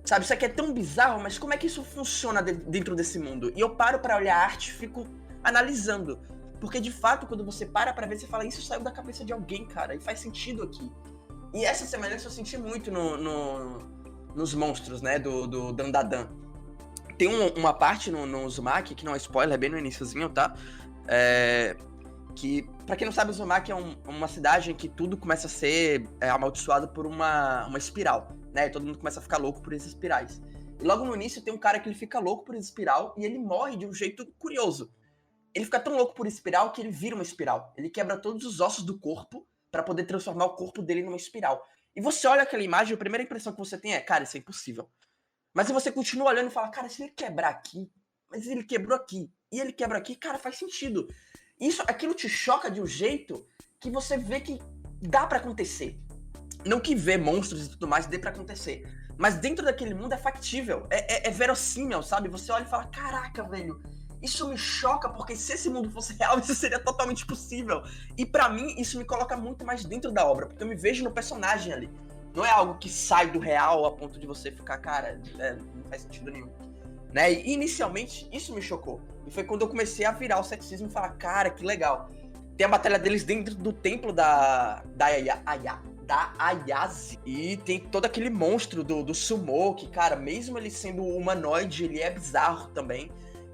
Sabe, isso aqui é tão bizarro, mas como é que isso funciona dentro desse mundo? E eu paro pra olhar a arte e fico analisando. Porque, de fato, quando você para pra ver, você fala, isso saiu da cabeça de alguém, cara, e faz sentido aqui. E essa semelhança eu senti muito nos monstros, né, do Dan Dan Dan. Tem uma parte no Uzumaki, que não é spoiler, é bem no iniciozinho, tá? Que, pra quem não sabe, Uzumaki é uma cidade em que tudo começa a ser amaldiçoado por uma espiral, né? Todo mundo começa a ficar louco por essas espirais. E logo no início tem um cara que ele fica louco por espiral e ele morre de um jeito curioso. Ele fica tão louco por espiral que ele vira uma espiral. Ele quebra todos os ossos do corpo pra poder transformar o corpo dele numa espiral. E você olha aquela imagem, a primeira impressão que você tem é, cara, isso é impossível. Mas se você continua olhando e fala, cara, se ele quebrar aqui, mas ele quebrou aqui, e ele quebra aqui, cara, faz sentido. Aquilo te choca de um jeito que você vê que dá pra acontecer. Não que ver monstros e tudo mais dê pra acontecer. Mas dentro daquele mundo é factível, é verossímil, sabe? Você olha e fala, caraca, velho, isso me choca, porque se esse mundo fosse real, isso seria totalmente possível. E pra mim, isso me coloca muito mais dentro da obra, porque eu me vejo no personagem ali. Não é algo que sai do real a ponto de você ficar, cara, não faz sentido nenhum. Né? E inicialmente, isso me chocou. E foi quando eu comecei a virar o ceticismo e falar, cara, que legal. Tem a batalha deles dentro do templo da da Ayase. E tem todo aquele monstro do Sumo, que, cara, mesmo ele sendo humanoide, ele é bizarro também.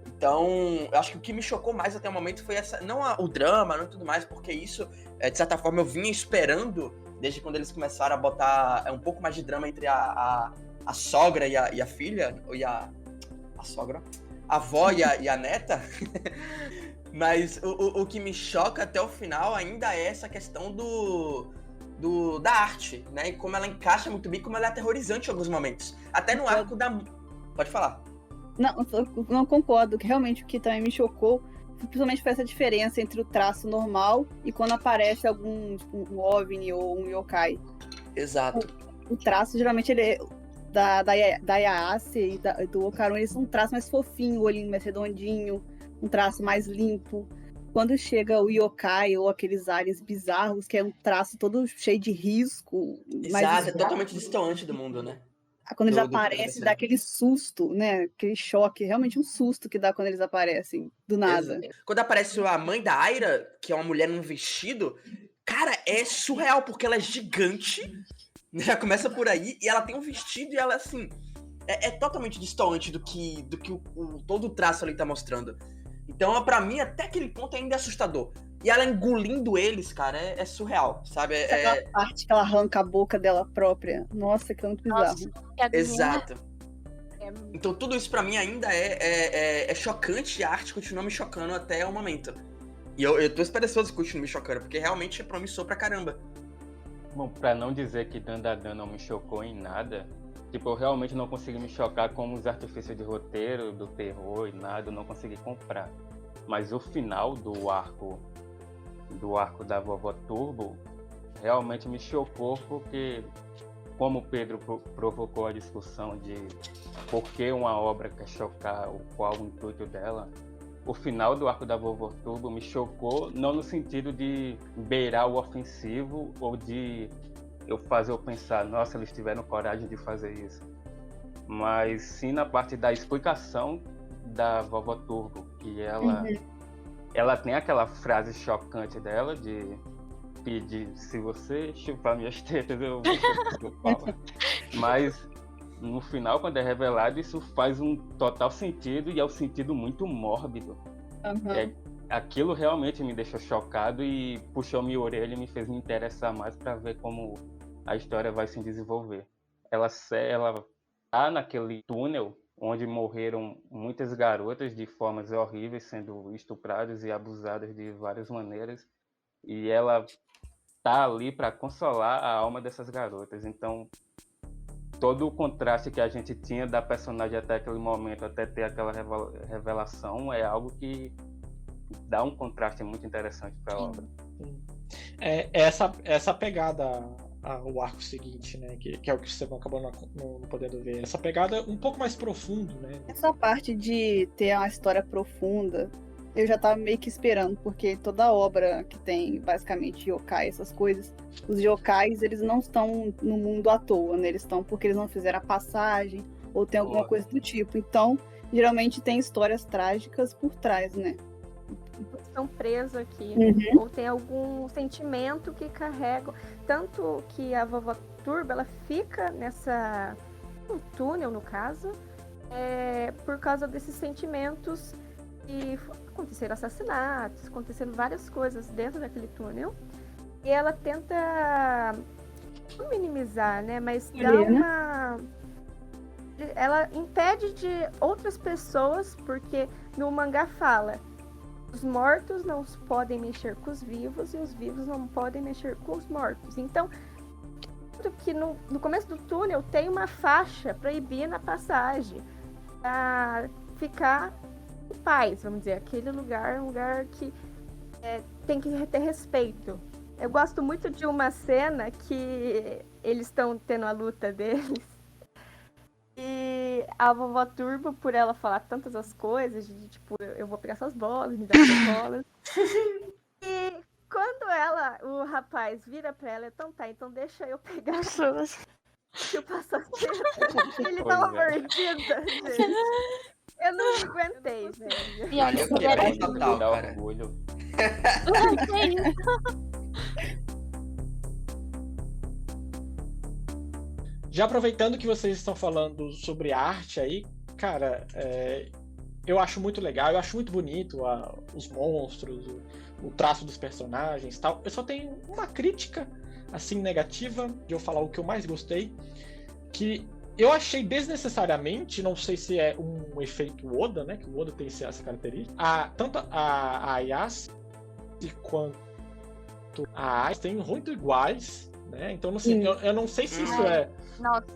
Então, eu acho que o que me chocou mais até o momento foi não o drama, não tudo mais, porque isso, de certa forma, eu vinha esperando, desde quando eles começaram a botar um pouco mais de drama entre a sogra e a filha, a sogra, a avó e a neta. Mas o que me choca até o final ainda é essa questão da arte, né? E como ela encaixa muito bem, como ela é aterrorizante em alguns momentos. Até no arco da... Pode falar. Não concordo, que realmente o que também me chocou, principalmente foi essa diferença entre o traço normal e quando aparece algum, tipo, um OVNI ou um yokai. Exato. O traço, geralmente, ele é da Ayase e do Okarun, eles são um traço mais fofinho, o olhinho mais redondinho, um traço mais limpo. Quando chega o yokai ou aqueles aliens bizarros, que é um traço todo cheio de risco. Exato, é totalmente distante do mundo, né? Quando eles aparecem, dá aquele susto, né? Aquele choque, realmente um susto que dá quando eles aparecem, do nada. Quando aparece a mãe da Aira, que é uma mulher num vestido, cara, é surreal, porque ela é gigante, já começa por aí, e ela tem um vestido e ela, assim, é totalmente distante do que todo o traço ali tá mostrando. Então, pra mim, até aquele ponto ainda é assustador. E ela engolindo eles, cara, é surreal, sabe? Aquela parte que ela arranca a boca dela própria. Nossa, que é muito bizarro. Exato. Então tudo isso pra mim ainda é chocante, e a arte continua me chocando até o momento. E eu tô esperançoso que continue me chocando, porque realmente é promissor pra caramba. Bom, pra não dizer que Dandadan não me chocou em nada, tipo, eu realmente não consegui me chocar com os artifícios de roteiro, do terror e nada, eu não consegui comprar. Mas o final do arco da Vovó Turbo realmente me chocou, porque como o Pedro provocou a discussão de por que uma obra quer chocar, qual o intuito dela, o final do arco da Vovó Turbo me chocou, não no sentido de beirar o ofensivo ou de eu pensar, nossa, eles tiveram coragem de fazer isso, mas sim na parte da explicação da Vovó Turbo, que ela tem aquela frase chocante dela de pedir, se você chupar minhas tetas, eu vou falar. Mas no final, quando é revelado, isso faz um total sentido, e é um sentido muito mórbido. Aquilo realmente me deixou chocado e puxou minha orelha e me fez me interessar mais para ver como a história vai se desenvolver. Ela tá naquele túnel onde morreram muitas garotas de formas horríveis, sendo estupradas e abusadas de várias maneiras, e ela tá ali para consolar a alma dessas garotas. Então, todo o contraste que a gente tinha da personagem até aquele momento, até ter aquela revelação, é algo que dá um contraste muito interessante para a obra. Essa pegada o arco seguinte, né, que é o que você acabou não podendo ver. Essa pegada um pouco mais profundo, né? Essa parte de ter uma história profunda, eu já tava meio que esperando, porque toda obra que tem, basicamente, yokai, essas coisas, os yokais, eles não estão no mundo à toa, né? Eles estão porque eles não fizeram a passagem, ou tem alguma coisa do tipo. Então, geralmente tem histórias trágicas por trás, né? Estão presos aqui, ou tem algum sentimento que carregam, tanto que a Vovó Turbo, ela fica no túnel, no caso, por causa desses sentimentos, e aconteceram assassinatos, aconteceram várias coisas dentro daquele túnel, e ela tenta não minimizar, né, mas ela impede de outras pessoas, porque no mangá fala: os mortos não podem mexer com os vivos e os vivos não podem mexer com os mortos. Então, que no começo do túnel tem uma faixa proibindo a passagem para ficar em paz, vamos dizer. Aquele lugar, um lugar que tem que ter respeito. Eu gosto muito de uma cena que eles estão tendo a luta deles. E a Vovó Turbo, por ela falar tantas as coisas, de tipo, eu vou pegar suas bolas, me dá suas bolas. E quando o rapaz vira pra ela, então tá, então deixa eu pegar as suas. Eu passo a cena. Ele dá uma mordida, gente. Eu não aguentei, gente. E olha, Eu quebrei total, Me dá cara. orgulho. Que isso? Orgulho. Já aproveitando que vocês estão falando sobre arte aí, cara, eu acho muito legal, eu acho muito bonito os monstros, o traço dos personagens e tal. Eu só tenho uma crítica, assim, negativa, de eu falar o que eu mais gostei, que eu achei desnecessariamente, não sei se é um efeito Oda, né, que o Oda tem essa característica, tanto a Ayase quanto a Ais têm muito iguais, né, então não sei, eu não sei se isso é... Nossa.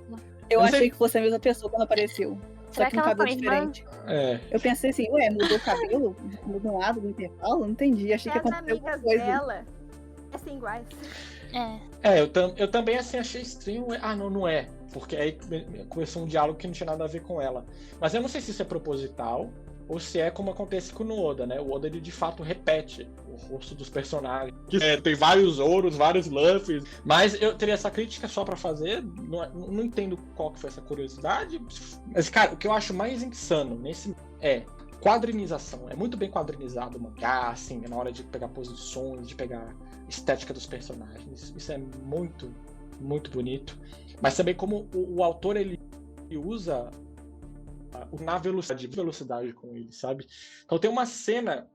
Eu achei que fosse a mesma pessoa quando apareceu. Só Será que um que ela cabelo foi diferente. É. Eu pensei assim, ué, mudou o cabelo? Mudou um lado no intervalo? Não entendi. Achei que As aconteceu alguma amigas coisa. dela são iguais. Eu também assim achei estranho. Não é. Porque aí começou um diálogo que não tinha nada a ver com ela. Mas eu não sei se isso é proposital ou se é como acontece com o Oda, né? O Oda, ele de fato repete o rosto dos personagens. Tem vários Ouros, vários Luffys. Mas eu teria essa crítica só pra fazer. Não entendo qual que foi essa curiosidade. Mas, cara, o que eu acho mais insano nesse é quadrinização. É muito bem quadrinizado o mangá, assim, na hora de pegar posições, de pegar estética dos personagens. Isso é muito, muito bonito. Mas também como o autor, ele usa na velocidade com ele, sabe? Então tem uma cena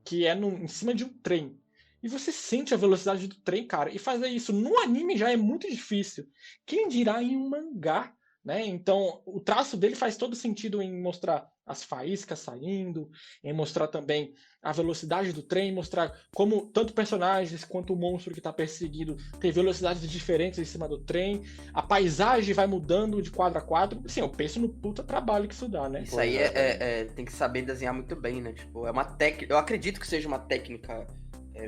que é em cima de um trem. E você sente a velocidade do trem, cara. E fazer isso no anime já é muito difícil. Quem dirá em um mangá, né? Então o traço dele faz todo sentido em mostrar as faíscas saindo, em mostrar também a velocidade do trem, mostrar como tanto personagens quanto o monstro que está perseguido tem velocidades diferentes em cima do trem, a paisagem vai mudando de quadro a quadro. Assim, eu penso no puta trabalho que isso dá, né? Isso aí tem que saber desenhar muito bem, né? Tipo, é uma técnica. Eu acredito que seja uma técnica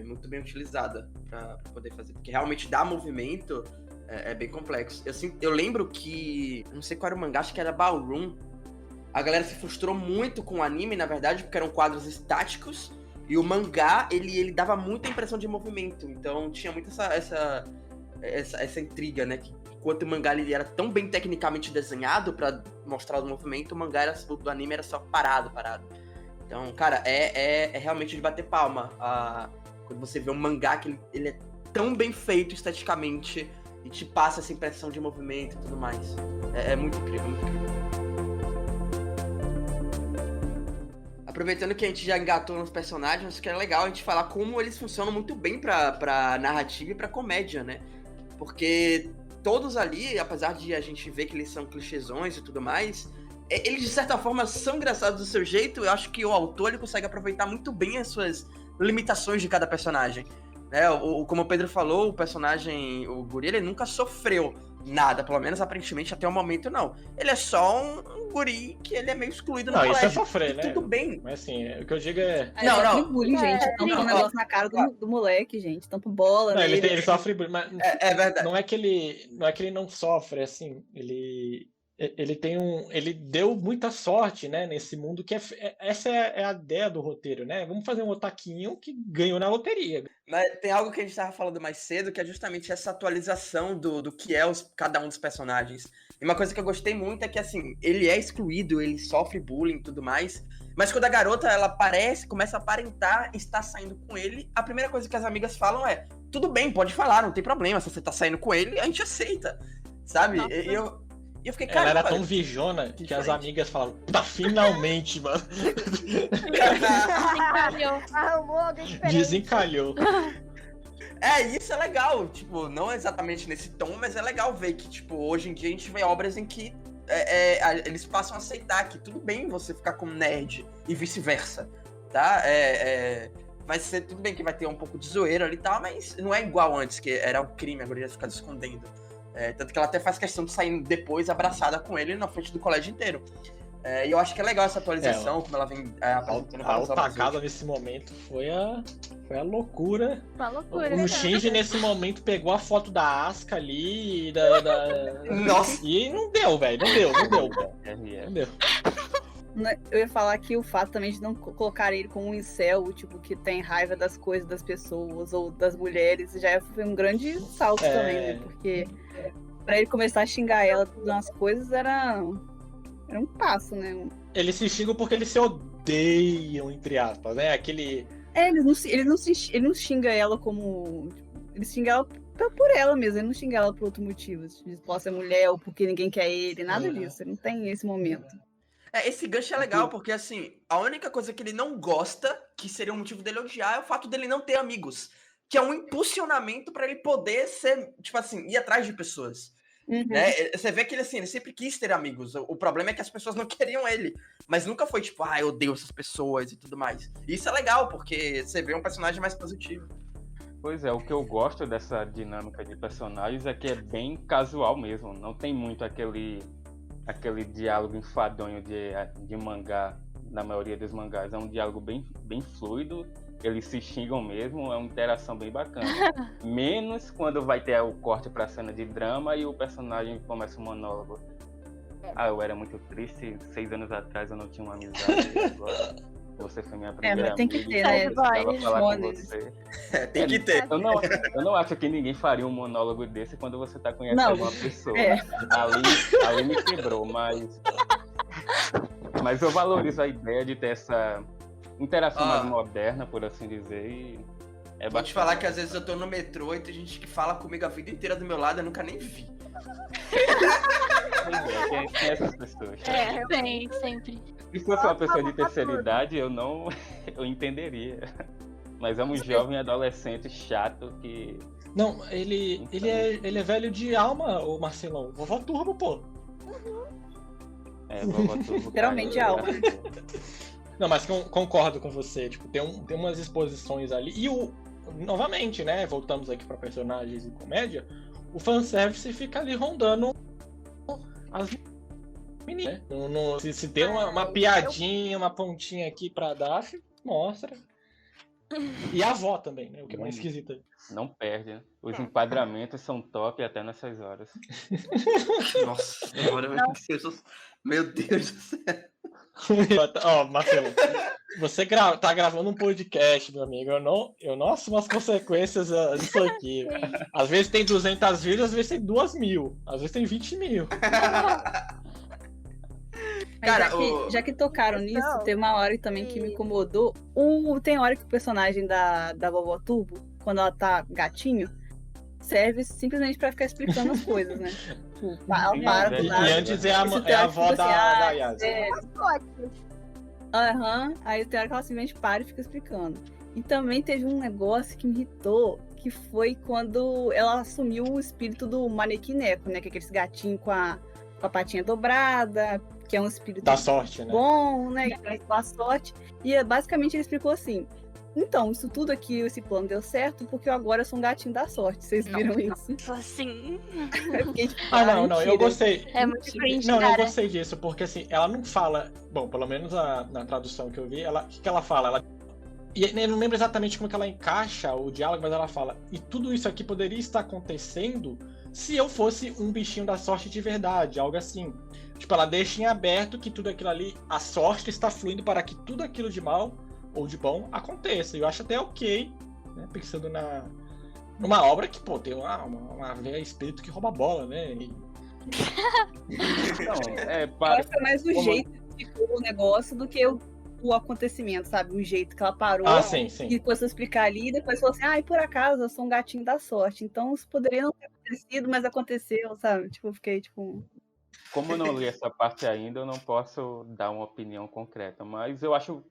muito bem utilizada pra poder fazer, porque realmente dar movimento é bem complexo. Eu lembro que, não sei qual era o mangá, acho que era Ballroom. A galera se frustrou muito com o anime, na verdade, porque eram quadros estáticos. E o mangá, ele dava muita impressão de movimento. Então tinha muito essa intriga, né? Que enquanto o mangá ele era tão bem tecnicamente desenhado pra mostrar o movimento, o mangá do anime era só parado. Então, cara, é realmente de bater palma. Quando você vê um mangá que ele é tão bem feito esteticamente e te passa essa impressão de movimento e tudo mais. É muito incrível, muito incrível. Aproveitando que a gente já engatou nos personagens, acho que é legal a gente falar como eles funcionam muito bem pra narrativa e pra comédia, né? Porque todos ali, apesar de a gente ver que eles são clichêsões e tudo mais, eles de certa forma são engraçados do seu jeito. Eu acho que o autor ele consegue aproveitar muito bem as suas limitações de cada personagem, né? Como o Pedro falou, o personagem, o Guri, ele nunca sofreu nada, pelo menos aparentemente até o momento não. Ele é só um guri que ele é meio excluído no colégio. Isso é sofrer, né? Tudo bem. Mas assim, o que eu digo é... Não. Bullying, gente. Tampa um negócio na cara do moleque, gente. Tampa bola. Não, ele sofre bullying, mas é verdade. Não é que ele não sofre, assim, ele deu muita sorte, né, nesse mundo que essa é a ideia do roteiro, né? Vamos fazer um otaquinho que ganhou na loteria. Mas tem algo que a gente estava falando mais cedo, que é justamente essa atualização do que é cada um dos personagens. E uma coisa que eu gostei muito é que, assim, ele é excluído, ele sofre bullying e tudo mais, mas quando a garota, ela começa a aparentar estar saindo com ele, a primeira coisa que as amigas falam é: tudo bem, pode falar, não tem problema, se você tá saindo com ele, a gente aceita, sabe? E eu fiquei, cara, ela era tão viejona que as amigas falaram: tá, finalmente, mano. Desencalhou. Arrumou alguém diferente. Desencalhou. Isso é legal, tipo, não exatamente nesse tom, mas é legal ver que, tipo, hoje em dia a gente vê obras em que eles passam a aceitar que tudo bem você ficar com nerd e vice-versa, tá? Vai ser tudo bem que vai ter um pouco de zoeira ali e tal, mas não é igual antes, que era um crime, agora ia ficar se escondendo. Tanto que ela até faz questão de sair depois abraçada com ele na frente do colégio inteiro. E eu acho que é legal essa atualização, como ela vem apresentando. A altacada nesse momento foi a loucura. Uma loucura. O Shinji, nesse momento, pegou a foto da Asuka ali. Nossa! E não deu, velho. Não deu. Eu ia falar que o fato também de não colocar ele como um incel, tipo, que tem raiva das coisas das pessoas ou das mulheres, já foi um grande salto também, né? Porque pra ele começar a xingar ela nas coisas era um passo, né? Eles se xingam porque eles se odeiam, entre aspas, né? Aquele... Ele não xinga ela como... Ele xinga ela por ela mesmo, ele não xinga ela por outro motivo. De posso ser mulher ou porque ninguém quer ele, nada disso. Ele não tem esse momento. Esse gancho é legal, porque assim, a única coisa que ele não gosta, que seria um motivo dele odiar, é o fato dele não ter amigos. Que é um impulsionamento pra ele poder ser, tipo assim, ir atrás de pessoas. Né? Você vê que ele, assim, ele sempre quis ter amigos. O problema é que as pessoas não queriam ele. Mas nunca foi tipo, eu odeio essas pessoas e tudo mais. E isso é legal, porque você vê um personagem mais positivo. Pois é, o que eu gosto dessa dinâmica de personagens é que é bem casual mesmo. Não tem muito aquele diálogo enfadonho de mangá, na maioria dos mangás. É um diálogo bem fluido. Eles se xingam mesmo, é uma interação bem bacana. Menos quando vai ter o corte pra cena de drama e o personagem começa o monólogo. Eu era muito triste, 6 anos atrás eu não tinha uma amizade, agora você foi minha primeira mas tem que amiga, ter, né? eu precisava falar com você. Tem que ter. Eu não acho que ninguém faria um monólogo desse quando você tá conhecendo uma pessoa. Ali me quebrou, mas eu valorizo a ideia de ter essa interação mais moderna, por assim dizer, e é Vou te falar que às vezes eu tô no metrô e tem gente que fala comigo a vida inteira do meu lado, eu nunca nem vi. Tem essas pessoas. Tem, sempre. Se fosse uma pessoa de terceira idade, eu entenderia. Mas é um jovem adolescente chato que... Não, ele é velho de alma, o Marcelão. Vovó Turbo, pô. Vovó Turbo. Literalmente alma. Não, mas concordo com você, tipo, tem umas exposições ali. E novamente, né, voltamos aqui pra personagens e comédia, o fanservice fica ali rondando as meninas. Né? Se tem uma piadinha, uma pontinha aqui pra Daphne, mostra. E a avó também, né, o que é mais esquisito aí. Não perde, né? Os enquadramentos são top até nessas horas. Nossa senhora, meu Deus do céu. Marcelo, você tá gravando um podcast, meu amigo. Eu não assumo as consequências disso aqui. Às vezes tem 200 views, às vezes tem 2.000, às vezes tem 20.000. Cara, já que tocaram nisso, tem uma hora também que me incomodou. Tem hora que o personagem da Vovó Turbo, quando ela tá gatinho, serve simplesmente pra ficar explicando as coisas, né? E antes é a avó da Yas. Aí tem hora que ela simplesmente para e fica explicando. E também teve um negócio que me irritou, que foi quando ela assumiu o espírito do manequineco, né? Que é aquele gatinho com a patinha dobrada, que é um espírito da sorte, né? Bom, né? Da sorte. E basicamente ele explicou assim: então, isso tudo aqui, esse plano deu certo porque eu agora sou um gatinho da sorte. Vocês viram isso? Assim. Não, eu gostei. É muito cringe, Não, cara. eu gostei disso, porque assim, ela não fala. Bom, pelo menos na tradução que eu vi, o que ela fala? E eu não lembro exatamente como que ela encaixa o diálogo, mas ela fala: e tudo isso aqui poderia estar acontecendo se eu fosse um bichinho da sorte de verdade, algo assim. Tipo, ela deixa em aberto que tudo aquilo ali, a sorte está fluindo para que tudo aquilo de mal ou de bom aconteça. Eu acho até ok, né? Pensando numa obra que, pô, tem uma velha espírito que rouba bola, né? Eu acho que é mais o jeito que ficou o negócio do que o acontecimento, sabe? O jeito que ela parou sim. E começou a explicar ali, e depois falou assim: por acaso, eu sou um gatinho da sorte. Então, isso poderia não ter acontecido, mas aconteceu, sabe? Tipo, eu fiquei, tipo... Como eu não li essa parte ainda, eu não posso dar uma opinião concreta, mas eu acho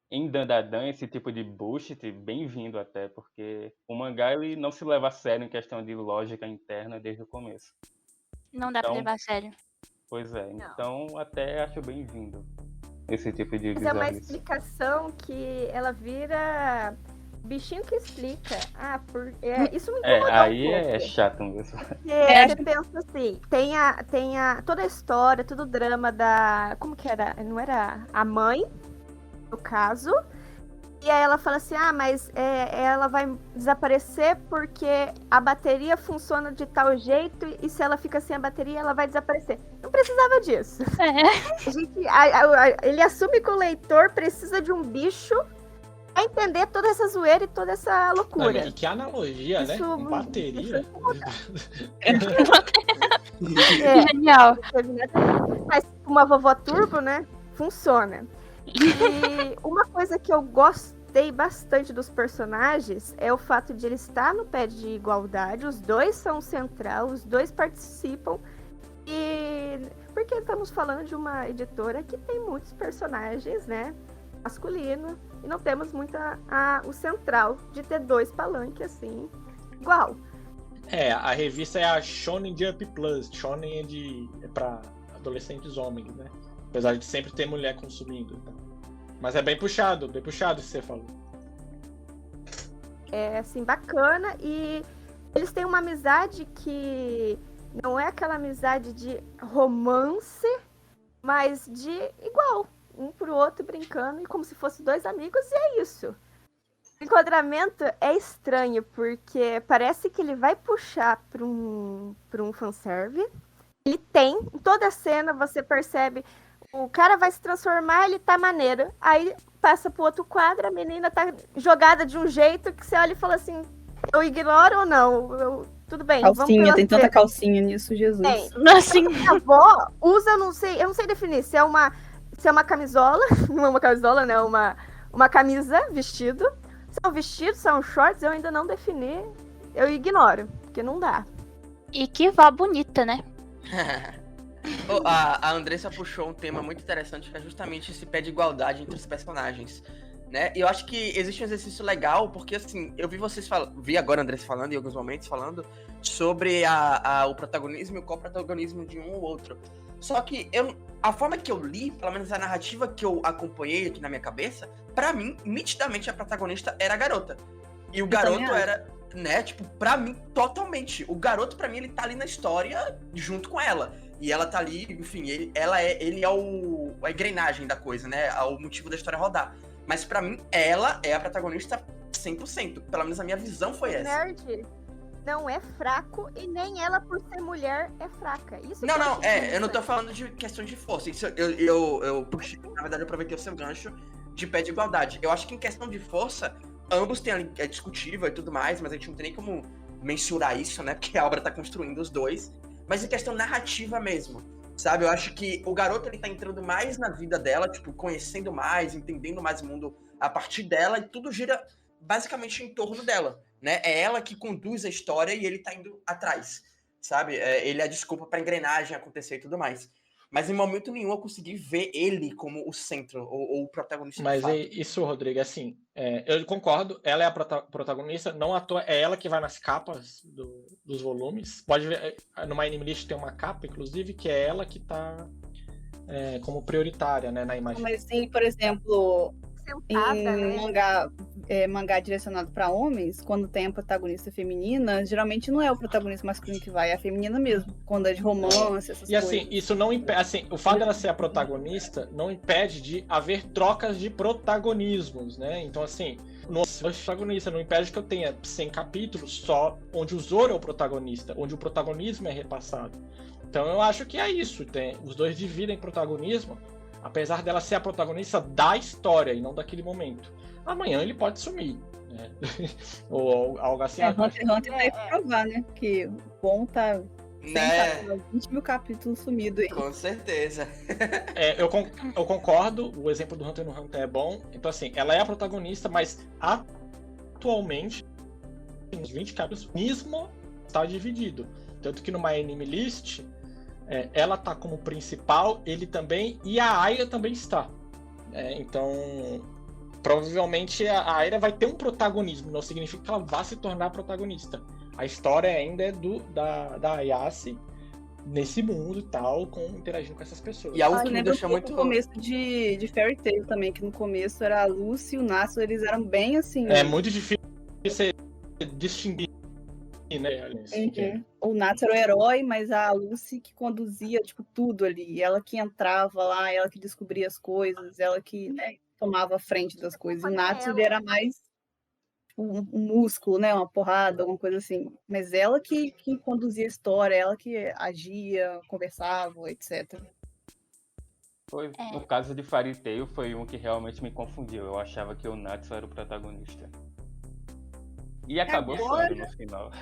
em Dandadan esse tipo de bullshit bem-vindo até, porque o mangá ele não se leva a sério em questão de lógica interna desde o começo. Não dá pra levar a sério. Pois é, então até acho bem-vindo esse tipo de Mas é uma bizarrice. explicação que ela vira bichinho que explica. Isso me incomoda aí um pouco. é chato mesmo. Você pensa assim, tem toda a história, todo o drama da... Como que era? Não era a mãe, no caso. E aí ela fala assim, mas ela vai desaparecer porque a bateria funciona de tal jeito e se ela fica sem a bateria, ela vai desaparecer. Não precisava disso. Ele assume que o leitor precisa de um bicho pra entender toda essa zoeira e toda essa loucura. E que analogia, né? Com bateria. Genial. Mas uma Vovó Turbo, né? Funciona. E uma coisa que eu gosto gostei bastante dos personagens é o fato de ele estar no pé de igualdade, os dois são central, os dois participam, e porque estamos falando de uma editora que tem muitos personagens, né, masculino, e não temos muito o central de ter dois palanques assim, igual. A revista é a Shonen Jump Plus. Shonen é pra adolescentes homens, né? Apesar de sempre ter mulher consumindo. Tá? Mas é bem puxado o que você falou. É, assim, bacana. E eles têm uma amizade que não é aquela amizade de romance, mas de igual. Um pro outro brincando, e como se fossem dois amigos, e é isso. O enquadramento é estranho, porque parece que ele vai puxar para um fanservice. Ele tem, em toda a cena você percebe, o cara vai se transformar, ele tá maneiro. Aí passa pro outro quadro, a menina tá jogada de um jeito que você olha e fala assim, eu ignoro ou não? Tudo bem, calcinha, vamos tem tanta calcinha nisso, Jesus. Assim, a avó usa, eu não sei definir, se é uma camisola, não é uma camisola, né? Uma camisa, vestido. Se é um vestido, se é um shorts, eu ainda não defini. Eu ignoro, porque não dá. E que vó bonita, né? A Andressa puxou um tema muito interessante, que é justamente esse pé de igualdade entre os personagens, né? E eu acho que existe um exercício legal, porque assim, eu vi agora a Andressa falando, em alguns momentos falando, sobre o protagonismo e o co-protagonismo de um ou outro. Só que a forma que eu li, pelo menos a narrativa que eu acompanhei aqui na minha cabeça, pra mim, nitidamente a protagonista era a garota. E o garoto era, né, tipo, pra mim, totalmente. O garoto, pra mim, ele tá ali na história junto com ela. E ela tá ali, enfim, ele é a engrenagem da coisa, né, o motivo da história rodar. Mas pra mim, ela é a protagonista 100%. Pelo menos a minha visão foi essa. Nerd não é fraco e nem ela, por ser mulher, é fraca. Isso Não, eu não tô falando de questão de força. Isso eu puxei, na verdade, eu aproveitei o seu gancho de pé de igualdade. Eu acho que em questão de força, ambos têm, é discutível e tudo mais, mas a gente não tem nem como mensurar isso, né? Porque a obra tá construindo os dois. Mas em questão narrativa mesmo, sabe? Eu acho que o garoto, ele tá entrando mais na vida dela, tipo, conhecendo mais, entendendo mais o mundo a partir dela, e tudo gira basicamente em torno dela, né? É ela que conduz a história e ele tá indo atrás, sabe? Ele é a desculpa pra engrenagem acontecer e tudo mais. Mas em momento nenhum eu consegui ver ele como o centro, ou o protagonista. Mas isso, Rodrigo, assim, eu concordo, ela é a protagonista, não à toa, é ela que vai nas capas dos volumes. Pode ver, no My Anime List tem uma capa, inclusive, que é ela que tá como prioritária, né, na imagem. Mas tem, por exemplo, em mangá direcionado para homens, quando tem a protagonista feminina, geralmente não é o protagonista masculino que vai, é a feminina mesmo, quando é de romance, essas coisas. E assim, isso não impede, assim, o fato dela ser a protagonista não impede de haver trocas de protagonismos, né? Então assim, no protagonista não impede que eu tenha 100 capítulos só onde o Zoro é o protagonista, onde o protagonismo é repassado. Então eu acho que é isso, os dois dividem protagonismo, apesar dela ser a protagonista da história e não daquele momento. Amanhã ele pode sumir, né? Ou algo assim. Hunter vai provar, né? Que o bom tá 20 mil capítulos sumido aí. Com certeza. Eu concordo, o exemplo do Hunter no Hunter é bom. Então assim, ela é a protagonista, mas atualmente, nos 20 capítulos, mesmo está dividido. Tanto que no My Anime List, ela tá como principal, ele também, e a Aira também está. Então, provavelmente a Aira vai ter um protagonismo, não significa que ela vá se tornar protagonista. A história ainda é da Ayase nesse mundo e tal, interagindo com essas pessoas. E algo que me deixou muito... O começo de Fairy Tail também, que no começo era a Lucy e o Natsu, eles eram bem assim... É muito difícil você distinguir, né? Uhum. O Natsu era o herói, mas a Lucy que conduzia, tipo, tudo ali. Ela que entrava lá, ela que descobria as coisas, ela que, né, tomava a frente das coisas. O Natsu ele era mais um músculo, né, uma porrada, alguma coisa assim. Mas ela que conduzia a história, ela que agia, conversava, etc. No caso de Fairy Tail, foi um que realmente me confundiu. Eu achava que o Natsu era o protagonista. E acabou sendo no final.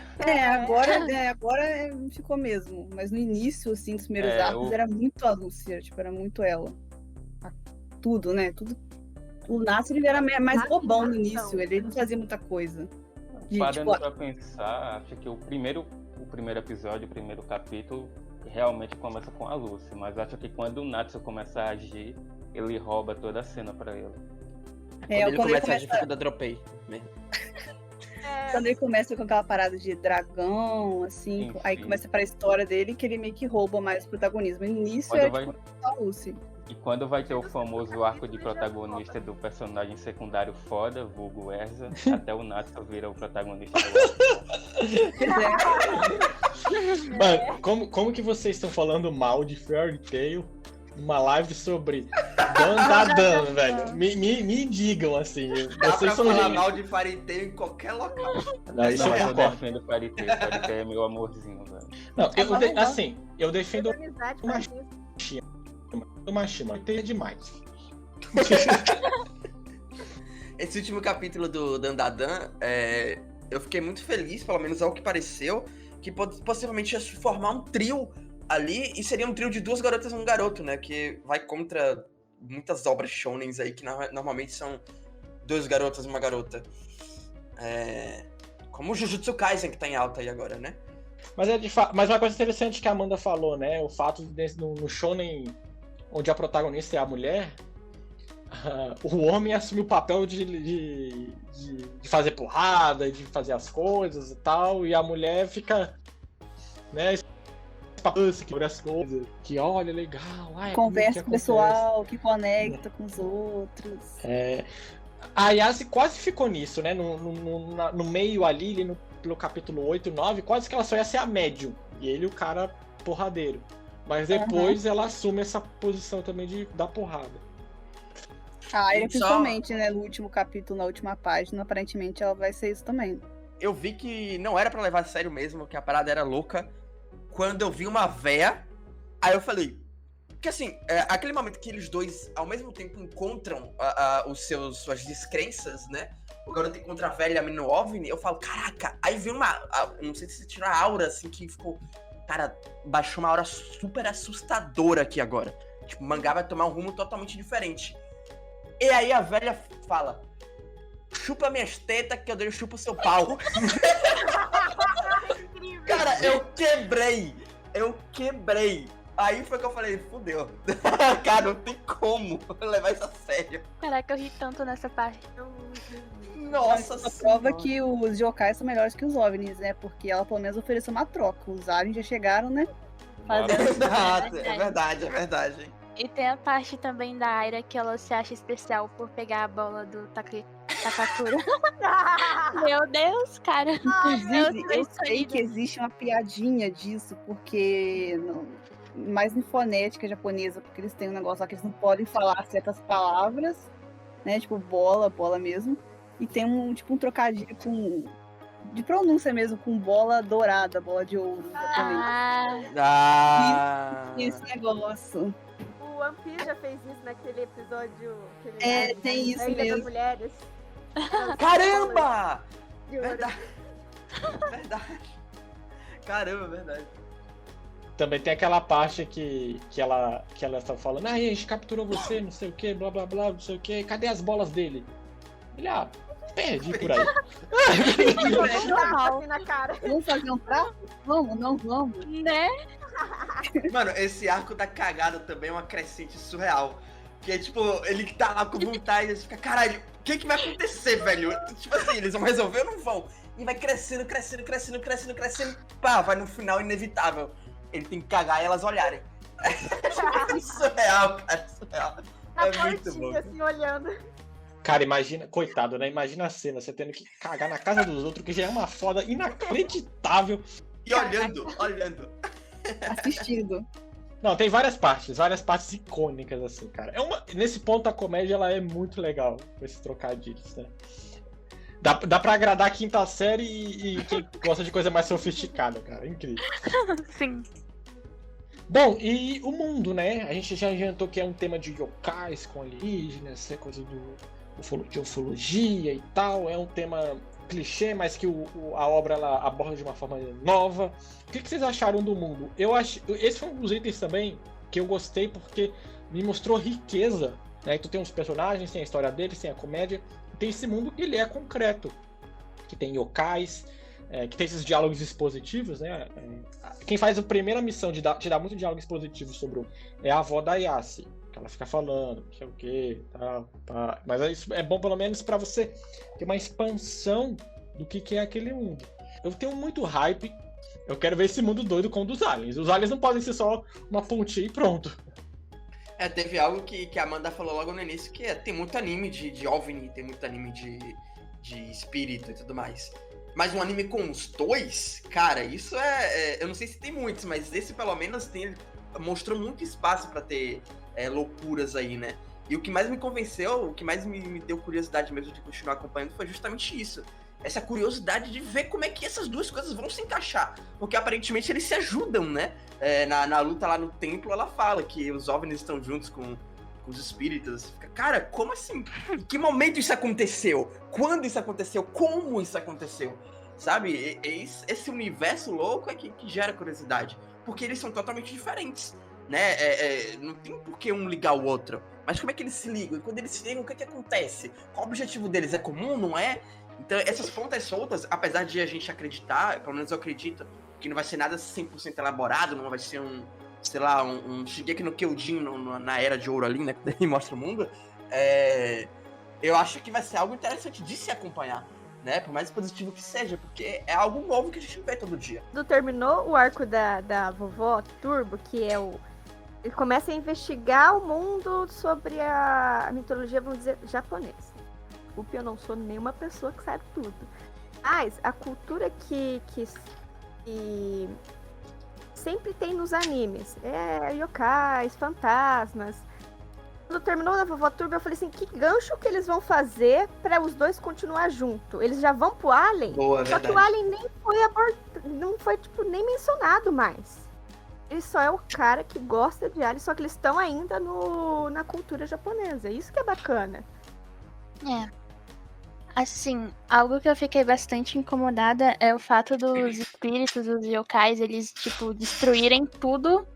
Agora ficou mesmo. Mas no início, assim, dos primeiros arcos, era muito a Lúcia, tipo, era muito ela. Tudo, né? Tudo O Natsu ele era mais bobão no início, ele não fazia muita coisa. Parando pra pensar, acho que o primeiro episódio, o primeiro capítulo, realmente começa com a Lucy, mas acho que quando o Natsu começa a agir, ele rouba toda a cena pra ele. Quando ele começa a agir, fica da dropei mesmo. Quando ele começa com aquela parada de dragão, assim, Enfim. aí começa para a história dele que ele meio que rouba mais o protagonismo. No início tipo a Lucy. E quando vai ter o famoso arco de protagonista do personagem secundário foda, vulgo Erza, até o Natsu vira o protagonista do arco. Mano, como que vocês estão falando mal de Fairy Tail numa live sobre Dan, velho? Me digam, assim. Dá Vocês pra são falar gênios. mal de Fairy Tail em qualquer local. Não, isso Não, eu eu concordo. defendo Fairy Tail. Fairy Tail é meu amorzinho, velho. Não, eu defendo Amizade faz isso. o machismo. Fairy Tail é demais. Esse último capítulo do Dandadan, eu fiquei muito feliz, pelo menos ao que pareceu, que possivelmente ia se formar um trio ali, e seria um trio de 2 garotas e um garoto, né? Que vai contra muitas obras shonens aí, que normalmente são 2 garotas e uma garota. Como o Jujutsu Kaisen, que tá em alta aí agora, né? Mas uma coisa interessante que a Amanda falou, né? O fato de no shonen, onde a protagonista é a mulher, o homem assume o papel de fazer porrada, de fazer as coisas e tal, e a mulher fica, né, sobre as coisas, que olha, legal, Conversa com o pessoal, que conecta com os outros. A Yase quase ficou nisso, né, no meio ali, pelo capítulo 8, 9, quase que ela só ia ser a médium, e ele o cara porradeiro. Mas depois ela assume essa posição também de dar porrada. Ele principalmente, né, no último capítulo, na última página, aparentemente ela vai ser isso também. Eu vi que não era pra levar a sério mesmo, que a parada era louca. Quando eu vi uma véia, aí eu falei... Porque assim, aquele momento que eles dois, ao mesmo tempo, encontram suas descrenças, né? O garoto encontra a velha, a menina OVNI, eu falo, caraca, aí veio não sei se você tirou a aura, assim, que ficou... Cara, baixou uma aura super assustadora aqui agora. Tipo, o mangá vai tomar um rumo totalmente diferente. E aí a velha fala, chupa minhas tetas que eu chupo o seu pau. Cara, eu quebrei. Aí foi que eu falei, fudeu. Cara, não tem como levar isso a sério. Caraca, eu ri tanto nessa parte. Nossa Senhora. Prova que os yokais são melhores que os OVNIs, né? Porque ela pelo menos ofereceu uma troca. Os aliens já chegaram, né? É verdade. E tem a parte também da Aira que ela se acha especial por pegar a bola do Takakura. Meu Deus, cara. Inclusive, eu sei que existe uma piadinha disso, porque mais em fonética japonesa, porque eles têm um negócio lá que eles não podem falar certas palavras, né? Tipo bola mesmo. E tem um trocadilho de pronúncia mesmo, com bola dourada, bola de ouro. Esse negócio. O One Piece já fez isso naquele episódio. Tem isso Ilha mesmo. das Mulheres. Caramba! De ouro. Verdade. Caramba, verdade. Também tem aquela parte que ela está falando, a gente capturou você, não sei o que, blá blá blá, não sei o que, cadê as bolas dele? Ele, perdi por aí. Assim na cara. Vamos fazer um prato? Vamos, não vamos. Né? Mano, esse arco da cagada também é uma crescente surreal. Que é tipo, ele que tá lá com vontade, ele fica, caralho, o que vai acontecer, velho? Tipo assim, eles vão resolver ou não vão? E vai crescendo, pá, vai no final inevitável. Ele tem que cagar e elas olharem. Surreal, cara, surreal. Na É muito portinha, bom. assim, olhando. Cara, imagina, coitado, né? Imagina a cena, você tendo que cagar na casa dos outros, que já é uma foda inacreditável. E olhando. Assistindo. Não, tem várias partes icônicas, assim, cara. Nesse ponto, a comédia, ela é muito legal, com esses trocadilhos, né? Dá pra agradar a quinta série e quem gosta de coisa mais sofisticada, cara. Incrível. Sim. Bom, e o mundo, né? A gente já adiantou que é um tema de yokais com alienígenas, essa coisa de ufologia e tal. É um tema clichê, mas que a obra ela aborda de uma forma nova. O que vocês acharam do mundo? Esse foi um dos itens também que eu gostei porque me mostrou riqueza Né? Então tem os personagens, tem a história deles, tem a comédia, tem esse mundo que ele é concreto, que tem yokais, que tem esses diálogos expositivos, né? Quem faz a primeira missão de dar muito diálogo expositivo sobre é a avó da Yassi, que ela fica falando, não sei o que, tal, pá. Mas isso é bom pelo menos para você ter uma expansão do que é aquele mundo. Eu tenho muito hype, eu quero ver esse mundo doido com o dos aliens. Os aliens não podem ser só uma pontinha e pronto. Teve algo que a Amanda falou logo no início, que tem muito anime de OVNI, tem muito anime de espírito e tudo mais. Mas um anime com os dois, cara, isso eu não sei se tem muitos, mas esse pelo menos mostrou muito espaço pra ter loucuras aí, né? E o que mais me convenceu, o que mais me deu curiosidade mesmo de continuar acompanhando foi justamente isso. Essa curiosidade de ver como é que essas duas coisas vão se encaixar. Porque aparentemente eles se ajudam, né? Na luta lá no templo, ela fala que os OVNIs estão juntos com os espíritos. Cara, como assim? Em que momento isso aconteceu? Quando isso aconteceu? Como isso aconteceu? Sabe? Esse universo louco é que gera curiosidade. Porque eles são totalmente diferentes, né? Não tem por que um ligar o outro. Mas como é que eles se ligam? E quando eles se ligam, o que acontece? Qual o objetivo deles? É comum, não é? Então, essas pontas soltas, apesar de a gente acreditar, pelo menos eu acredito, que não vai ser nada 100% elaborado, não vai ser um Shingeki no Kyojin na Era de Ouro ali, né, que daí mostra o mundo, eu acho que vai ser algo interessante de se acompanhar, né, por mais positivo que seja, porque é algo novo que a gente não vê todo dia. Quando terminou o arco da vovó Turbo, que é ele começa a investigar o mundo sobre a mitologia, vamos dizer, japonesa. Eu não sou nenhuma pessoa que sabe tudo. Mas a cultura que sempre tem nos animes yokais, fantasmas. Quando terminou na Vovó Turbo, eu falei assim, que gancho que eles vão fazer para os dois continuar junto? Eles já vão pro Alien? Boa, só verdade. que o Alien nem foi não foi tipo nem mencionado mais. Ele só é o cara que gosta de Alien, só que eles estão ainda na cultura japonesa. Isso que é bacana. Assim, algo que eu fiquei bastante incomodada é o fato dos espíritos, dos yokais, eles, tipo, destruírem tudo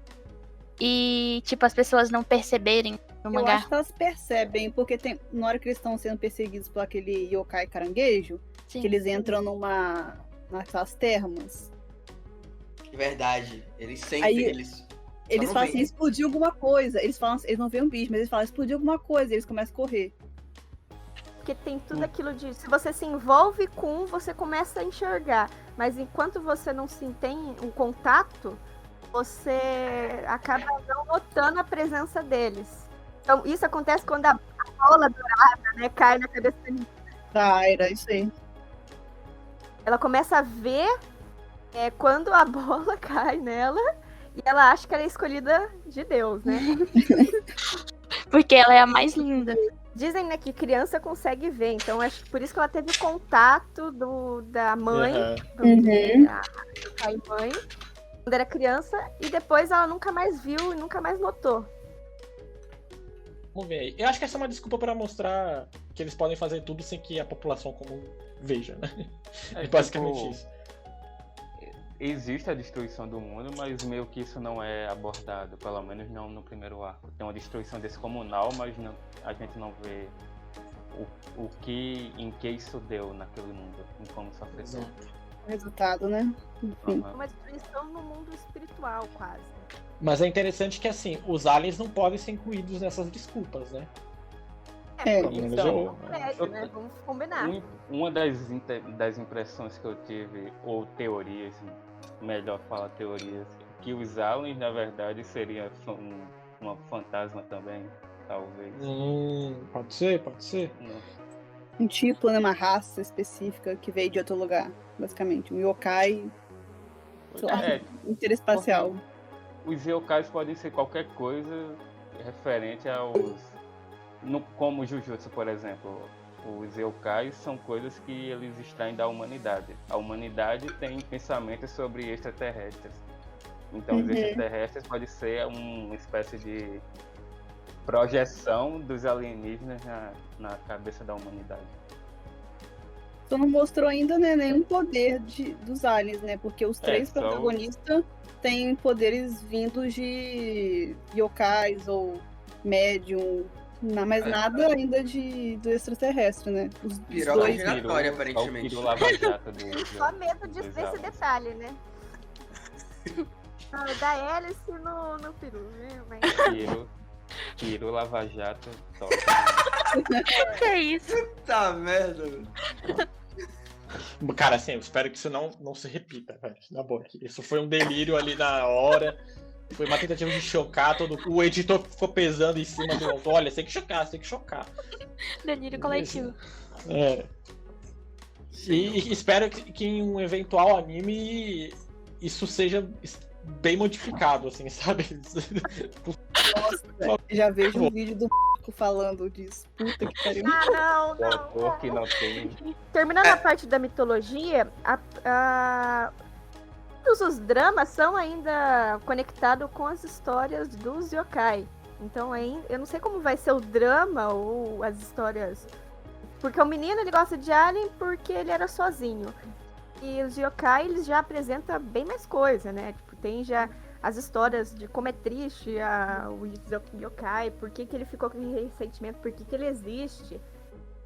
e, tipo, as pessoas não perceberem no Eu mangá. acho que elas percebem, porque na hora que eles estão sendo perseguidos por aquele yokai caranguejo, Sim. que eles entram naquelas termas. Verdade. Eles sempre... Aí, eles falam assim, explodiu alguma coisa. Eles falam, eles não veem um bicho, mas eles falam, explodiu alguma coisa, e eles começam a correr. Porque tem tudo aquilo de... Se você se envolve com você começa a enxergar. Mas enquanto você não tem um contato, você acaba não notando a presença deles. Então, isso acontece quando a bola dourada, né, cai na cabeça da menina. Era isso aí. Ela começa a ver quando a bola cai nela e ela acha que ela é escolhida de Deus, né? Porque ela é a mais linda. Dizem, né, que criança consegue ver, então acho que por isso que ela teve o contato da mãe, do pai e mãe, quando era criança, e depois ela nunca mais viu e nunca mais notou. Vamos ver aí. Eu acho que essa é uma desculpa para mostrar que eles podem fazer tudo sem que a população comum veja, né? É basicamente isso. Existe a destruição do mundo, mas meio que isso não é abordado, pelo menos não no primeiro arco. Tem uma destruição descomunal, mas a gente não vê em que isso deu naquele mundo, em como isso afetou. O resultado, né? Uma destruição no mundo espiritual, quase. Mas é interessante que, assim, os aliens não podem ser incluídos nessas desculpas, né? Então, né? Vamos combinar. Uma das impressões que eu tive, ou teorias, melhor falar teorias, que os aliens, na verdade, seriam uma fantasma também, talvez. Pode ser. Um tipo, né, uma raça específica que veio de outro lugar, basicamente. Um yokai interespacial. Os yokais podem ser qualquer coisa referente como o Jujutsu, por exemplo. Os yokais são coisas que eles extraem da humanidade. A humanidade tem pensamentos sobre extraterrestres. Então, os extraterrestres podem ser uma espécie de projeção dos alienígenas na cabeça da humanidade. Só não mostrou ainda, né, nenhum poder dos aliens, né? Porque os três protagonistas têm poderes vindos de yokais ou médium, Não, mas nada ainda do extraterrestre, né? Os Piroca dois. giratória, aparentemente. O Piro Lava Jato Só medo desse detalhe, né? Da hélice no peru, né? Mas... Piro Lava Jato, top. Que é isso? Tá merda. Cara, assim, eu espero que isso não se repita, velho. Na boa. Isso foi um delírio ali na hora. Foi uma tentativa de chocar. O editor ficou pesando em cima do. Olha, tem que chocar. Delírio coletivo. É. E espero que em um eventual anime isso seja bem modificado, assim, sabe? Nossa, já vejo um vídeo do falando disso. Puta que pariu. Ah, O autor que não tem. Terminando a parte da mitologia, todos os dramas são ainda conectados com as histórias dos yokai. Então eu não sei como vai ser o drama ou as histórias. Porque o menino ele gosta de Alien porque ele era sozinho. E os yokai eles já apresentam bem mais coisa, né? Tipo, tem já as histórias de como é triste o yokai, por que ele ficou com aquele ressentimento, por que ele existe.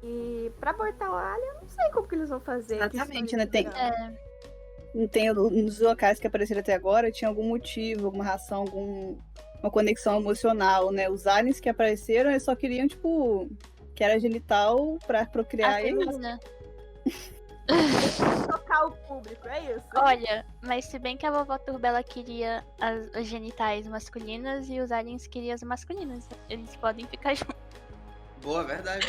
E pra abortar o Alien, eu não sei como que eles vão fazer. Exatamente, né? Tem nos locais que apareceram até agora, tinha algum motivo, alguma razão, uma conexão emocional, né? Os aliens que apareceram, eles só queriam, tipo, que era genital pra procriar eles. Tocar o público, é isso? Olha, mas se bem que a vovó Turbela queria as genitais masculinas e os aliens queriam as masculinas. Eles podem ficar juntos. Boa, verdade.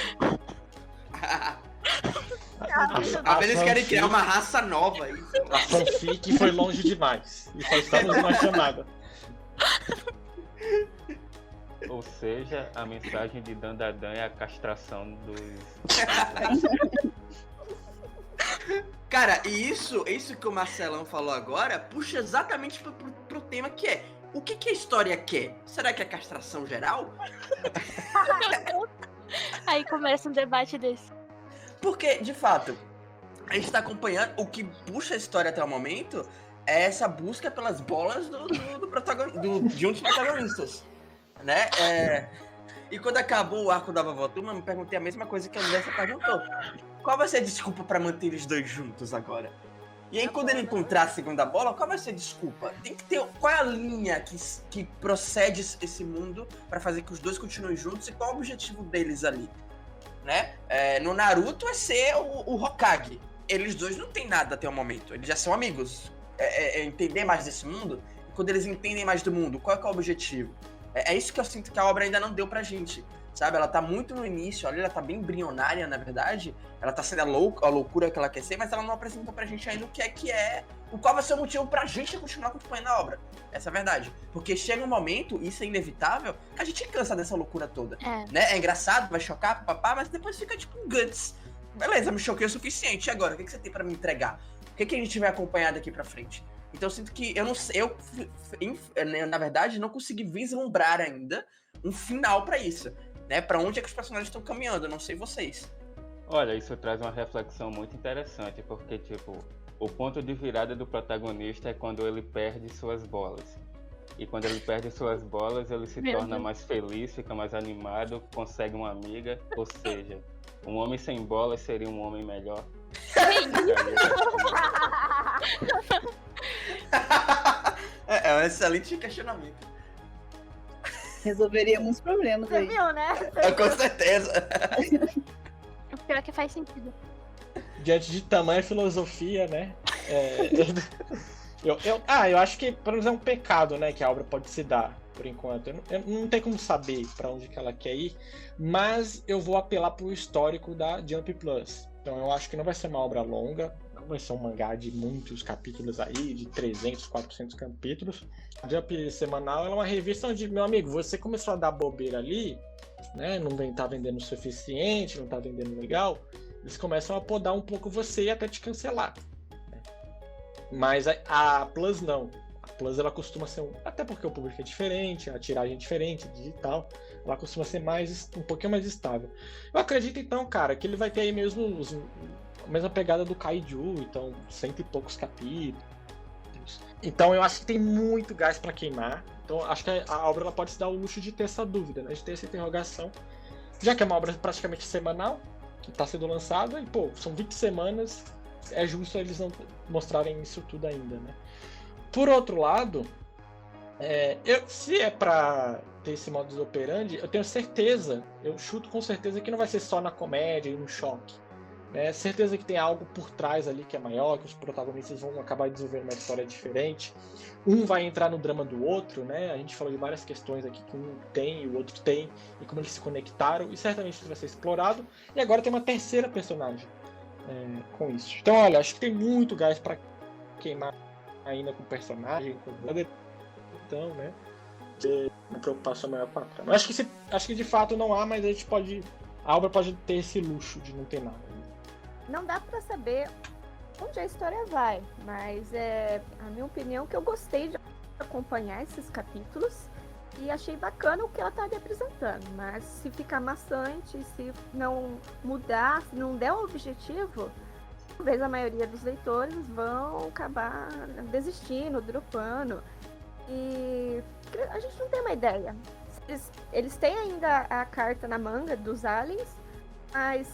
Às vezes querem criar uma raça nova aí. A fanfic foi longe demais. E só estamos numa chamada. Ou seja, a mensagem de Dandadan é a castração dos. Cara, e isso que o Marcelão falou agora puxa exatamente pro tema que é: o que a história quer? Será que é castração geral? Aí começa um debate desse. Porque, de fato, a gente tá acompanhando, o que puxa a história até o momento é essa busca pelas bolas de um dos protagonistas, né? E quando acabou o arco da vovó Turma, eu me perguntei a mesma coisa que a Andressa perguntou. Qual vai ser a desculpa pra manter eles dois juntos agora? E aí, quando ele encontrar a segunda bola, qual vai ser a desculpa? Tem que ter... Qual é a linha que procede esse mundo pra fazer que os dois continuem juntos e qual é o objetivo deles ali? Né? No Naruto é ser o Hokage. Eles dois não tem nada até o momento. Eles já são amigos. Entender mais desse mundo. E quando eles entendem mais do mundo, qual é o objetivo? É isso que eu sinto que a obra ainda não deu pra gente. Sabe? Ela tá muito no início, olha, ela tá bem embrionária, na verdade. Ela tá sendo a loucura que ela quer ser, mas ela não apresentou pra gente ainda o que é o qual vai ser o motivo pra gente continuar acompanhando a obra. Essa é a verdade. Porque chega um momento, isso é inevitável, que a gente cansa dessa loucura toda. Né? É engraçado, vai chocar, papá, mas depois fica tipo um guts. Beleza, me choquei o suficiente. E agora? O que você tem pra me entregar? O que a gente vai acompanhar daqui pra frente? Então eu sinto que eu na verdade, não consegui vislumbrar ainda um final pra isso. Né? Pra onde é que os personagens estão caminhando? Eu não sei vocês. Olha, isso traz uma reflexão muito interessante, porque, tipo, o ponto de virada do protagonista é quando ele perde suas bolas. E quando ele perde suas bolas, ele se torna mais feliz, fica mais animado, consegue uma amiga. Ou seja, um homem sem bolas seria um homem melhor. É um excelente questionamento. Resolveria muitos problemas Você aí. viu, né? Com certeza. O pior é que faz sentido. Diante de tamanha filosofia, né? Eu acho que, pelo menos, é um pecado, né, que a obra pode se dar, por enquanto. Eu não tem como saber pra onde que ela quer ir, mas eu vou apelar pro histórico da Jump Plus. Então eu acho que não vai ser uma obra longa, não vai ser um mangá de muitos capítulos aí, de 300, 400 capítulos. A Jump semanal é uma revista onde, meu amigo, você começou a dar bobeira ali, né, não tá vendendo o suficiente, não tá vendendo legal, eles começam a podar um pouco você e até te cancelar. Mas a Plus não. A Plus ela costuma ser até porque o público é diferente, a tiragem é diferente, digital, ela costuma ser um pouquinho mais estável. Eu acredito então, cara, que ele vai ter aí mesmo a mesma pegada do Kaiju, então 100 e poucos capítulos. Então eu acho que tem muito gás pra queimar. Então acho que a obra ela pode se dar o luxo de ter essa dúvida, né? De ter essa interrogação. já que é uma obra praticamente semanal, que está sendo lançada, e pô, são 20 semanas, é justo eles não mostrarem isso tudo ainda, né? Por outro lado, se é pra ter esse modus operandi, eu tenho certeza, eu chuto com certeza que não vai ser só na comédia e no choque. Né? Certeza que tem algo por trás ali que é maior, que os protagonistas vão acabar desenvolvendo uma história diferente. Um vai entrar no drama do outro, né? A gente falou de várias questões aqui que um tem e o outro tem, e como eles se conectaram, e certamente isso vai ser explorado. E agora tem uma terceira personagem com isso. Então, olha, acho que tem muito gás para queimar ainda com o personagem, com o brother. Então, né? Uma preocupação maior com a trama. Acho que de fato não há, mas a obra pode ter esse luxo de não ter nada. Não dá pra saber onde a história vai, mas a minha opinião é que eu gostei de acompanhar esses capítulos e achei bacana o que ela tá me apresentando. Mas se ficar maçante, se não mudar, se não der o objetivo, talvez a maioria dos leitores vão acabar desistindo, dropando. E a gente não tem uma ideia. Eles têm ainda a carta na manga dos aliens, mas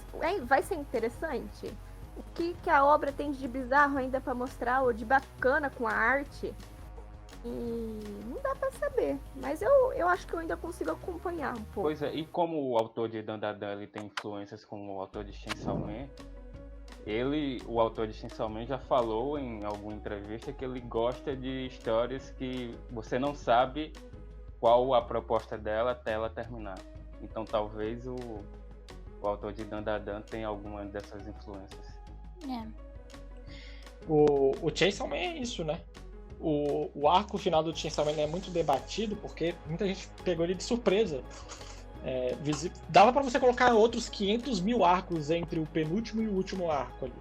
vai ser interessante. O que a obra tem de bizarro ainda pra mostrar, ou de bacana com a arte? E não dá pra saber. Mas eu acho que eu ainda consigo acompanhar um pouco. Pois é, e como o autor de Dandadan ele tem influências com o autor de Chainsaw Man, o autor de Chainsaw Man já falou em alguma entrevista que ele gosta de histórias que você não sabe qual a proposta dela até ela terminar. Então talvez o autor de Dandadan tenha alguma dessas influências. O Chainsaw Man é isso, né? O arco final do Chainsaw Man é muito debatido porque muita gente pegou ele de surpresa. Dava pra você colocar outros 500 mil arcos entre o penúltimo e o último arco ali,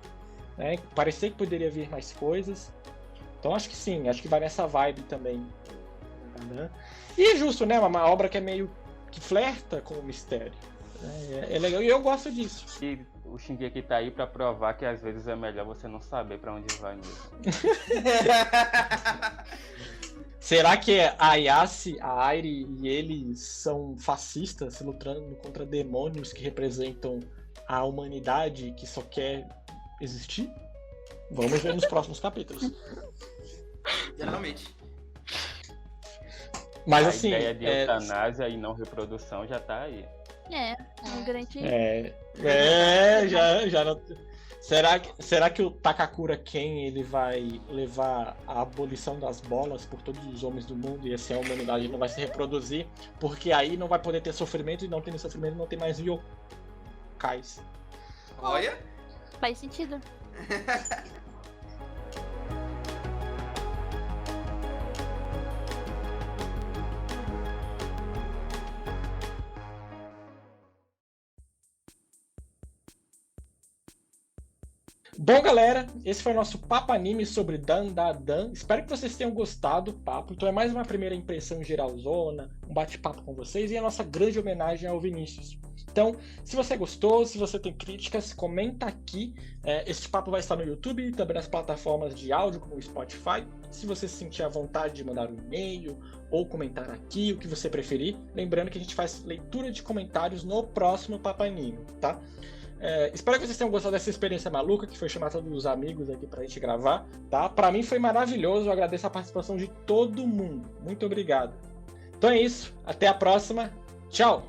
né? Parecia que poderia vir mais coisas. Então acho que sim, acho que vai nessa vibe também, né? E é justo, né? Uma obra que é meio que flerta com o mistério. É legal e eu gosto disso. E o Shingeki tá aí pra provar que às vezes é melhor você não saber pra onde vai mesmo. Será que a Ayase, a Airi e eles são fascistas lutando contra demônios que representam a humanidade que só quer existir? Vamos ver nos próximos capítulos. Geralmente. Mas a assim. A ideia de eutanásia e não reprodução já tá aí. Um grande. Já não. Será que o Takakura Ken ele vai levar a abolição das bolas por todos os homens do mundo e assim a humanidade não vai se reproduzir? Porque aí não vai poder ter sofrimento e não tendo sofrimento não tem mais yokais. Olha. Faz sentido. Bom, galera, esse foi o nosso papo anime sobre Dandadan. Espero que vocês tenham gostado do papo. Então é mais uma primeira impressão geralzona, um bate-papo com vocês e a nossa grande homenagem ao Vinícius. Então, se você gostou, se você tem críticas, comenta aqui. Este papo vai estar no YouTube e também nas plataformas de áudio, como o Spotify. Se você se sentir à vontade de mandar um e-mail ou comentar aqui, o que você preferir. Lembrando que a gente faz leitura de comentários no próximo Papo Anime, tá? Espero que vocês tenham gostado dessa experiência maluca, que foi chamar todos os amigos aqui pra gente gravar, tá? Pra mim foi maravilhoso, eu agradeço a participação de todo mundo. Muito obrigado. Então é isso, até a próxima. Tchau!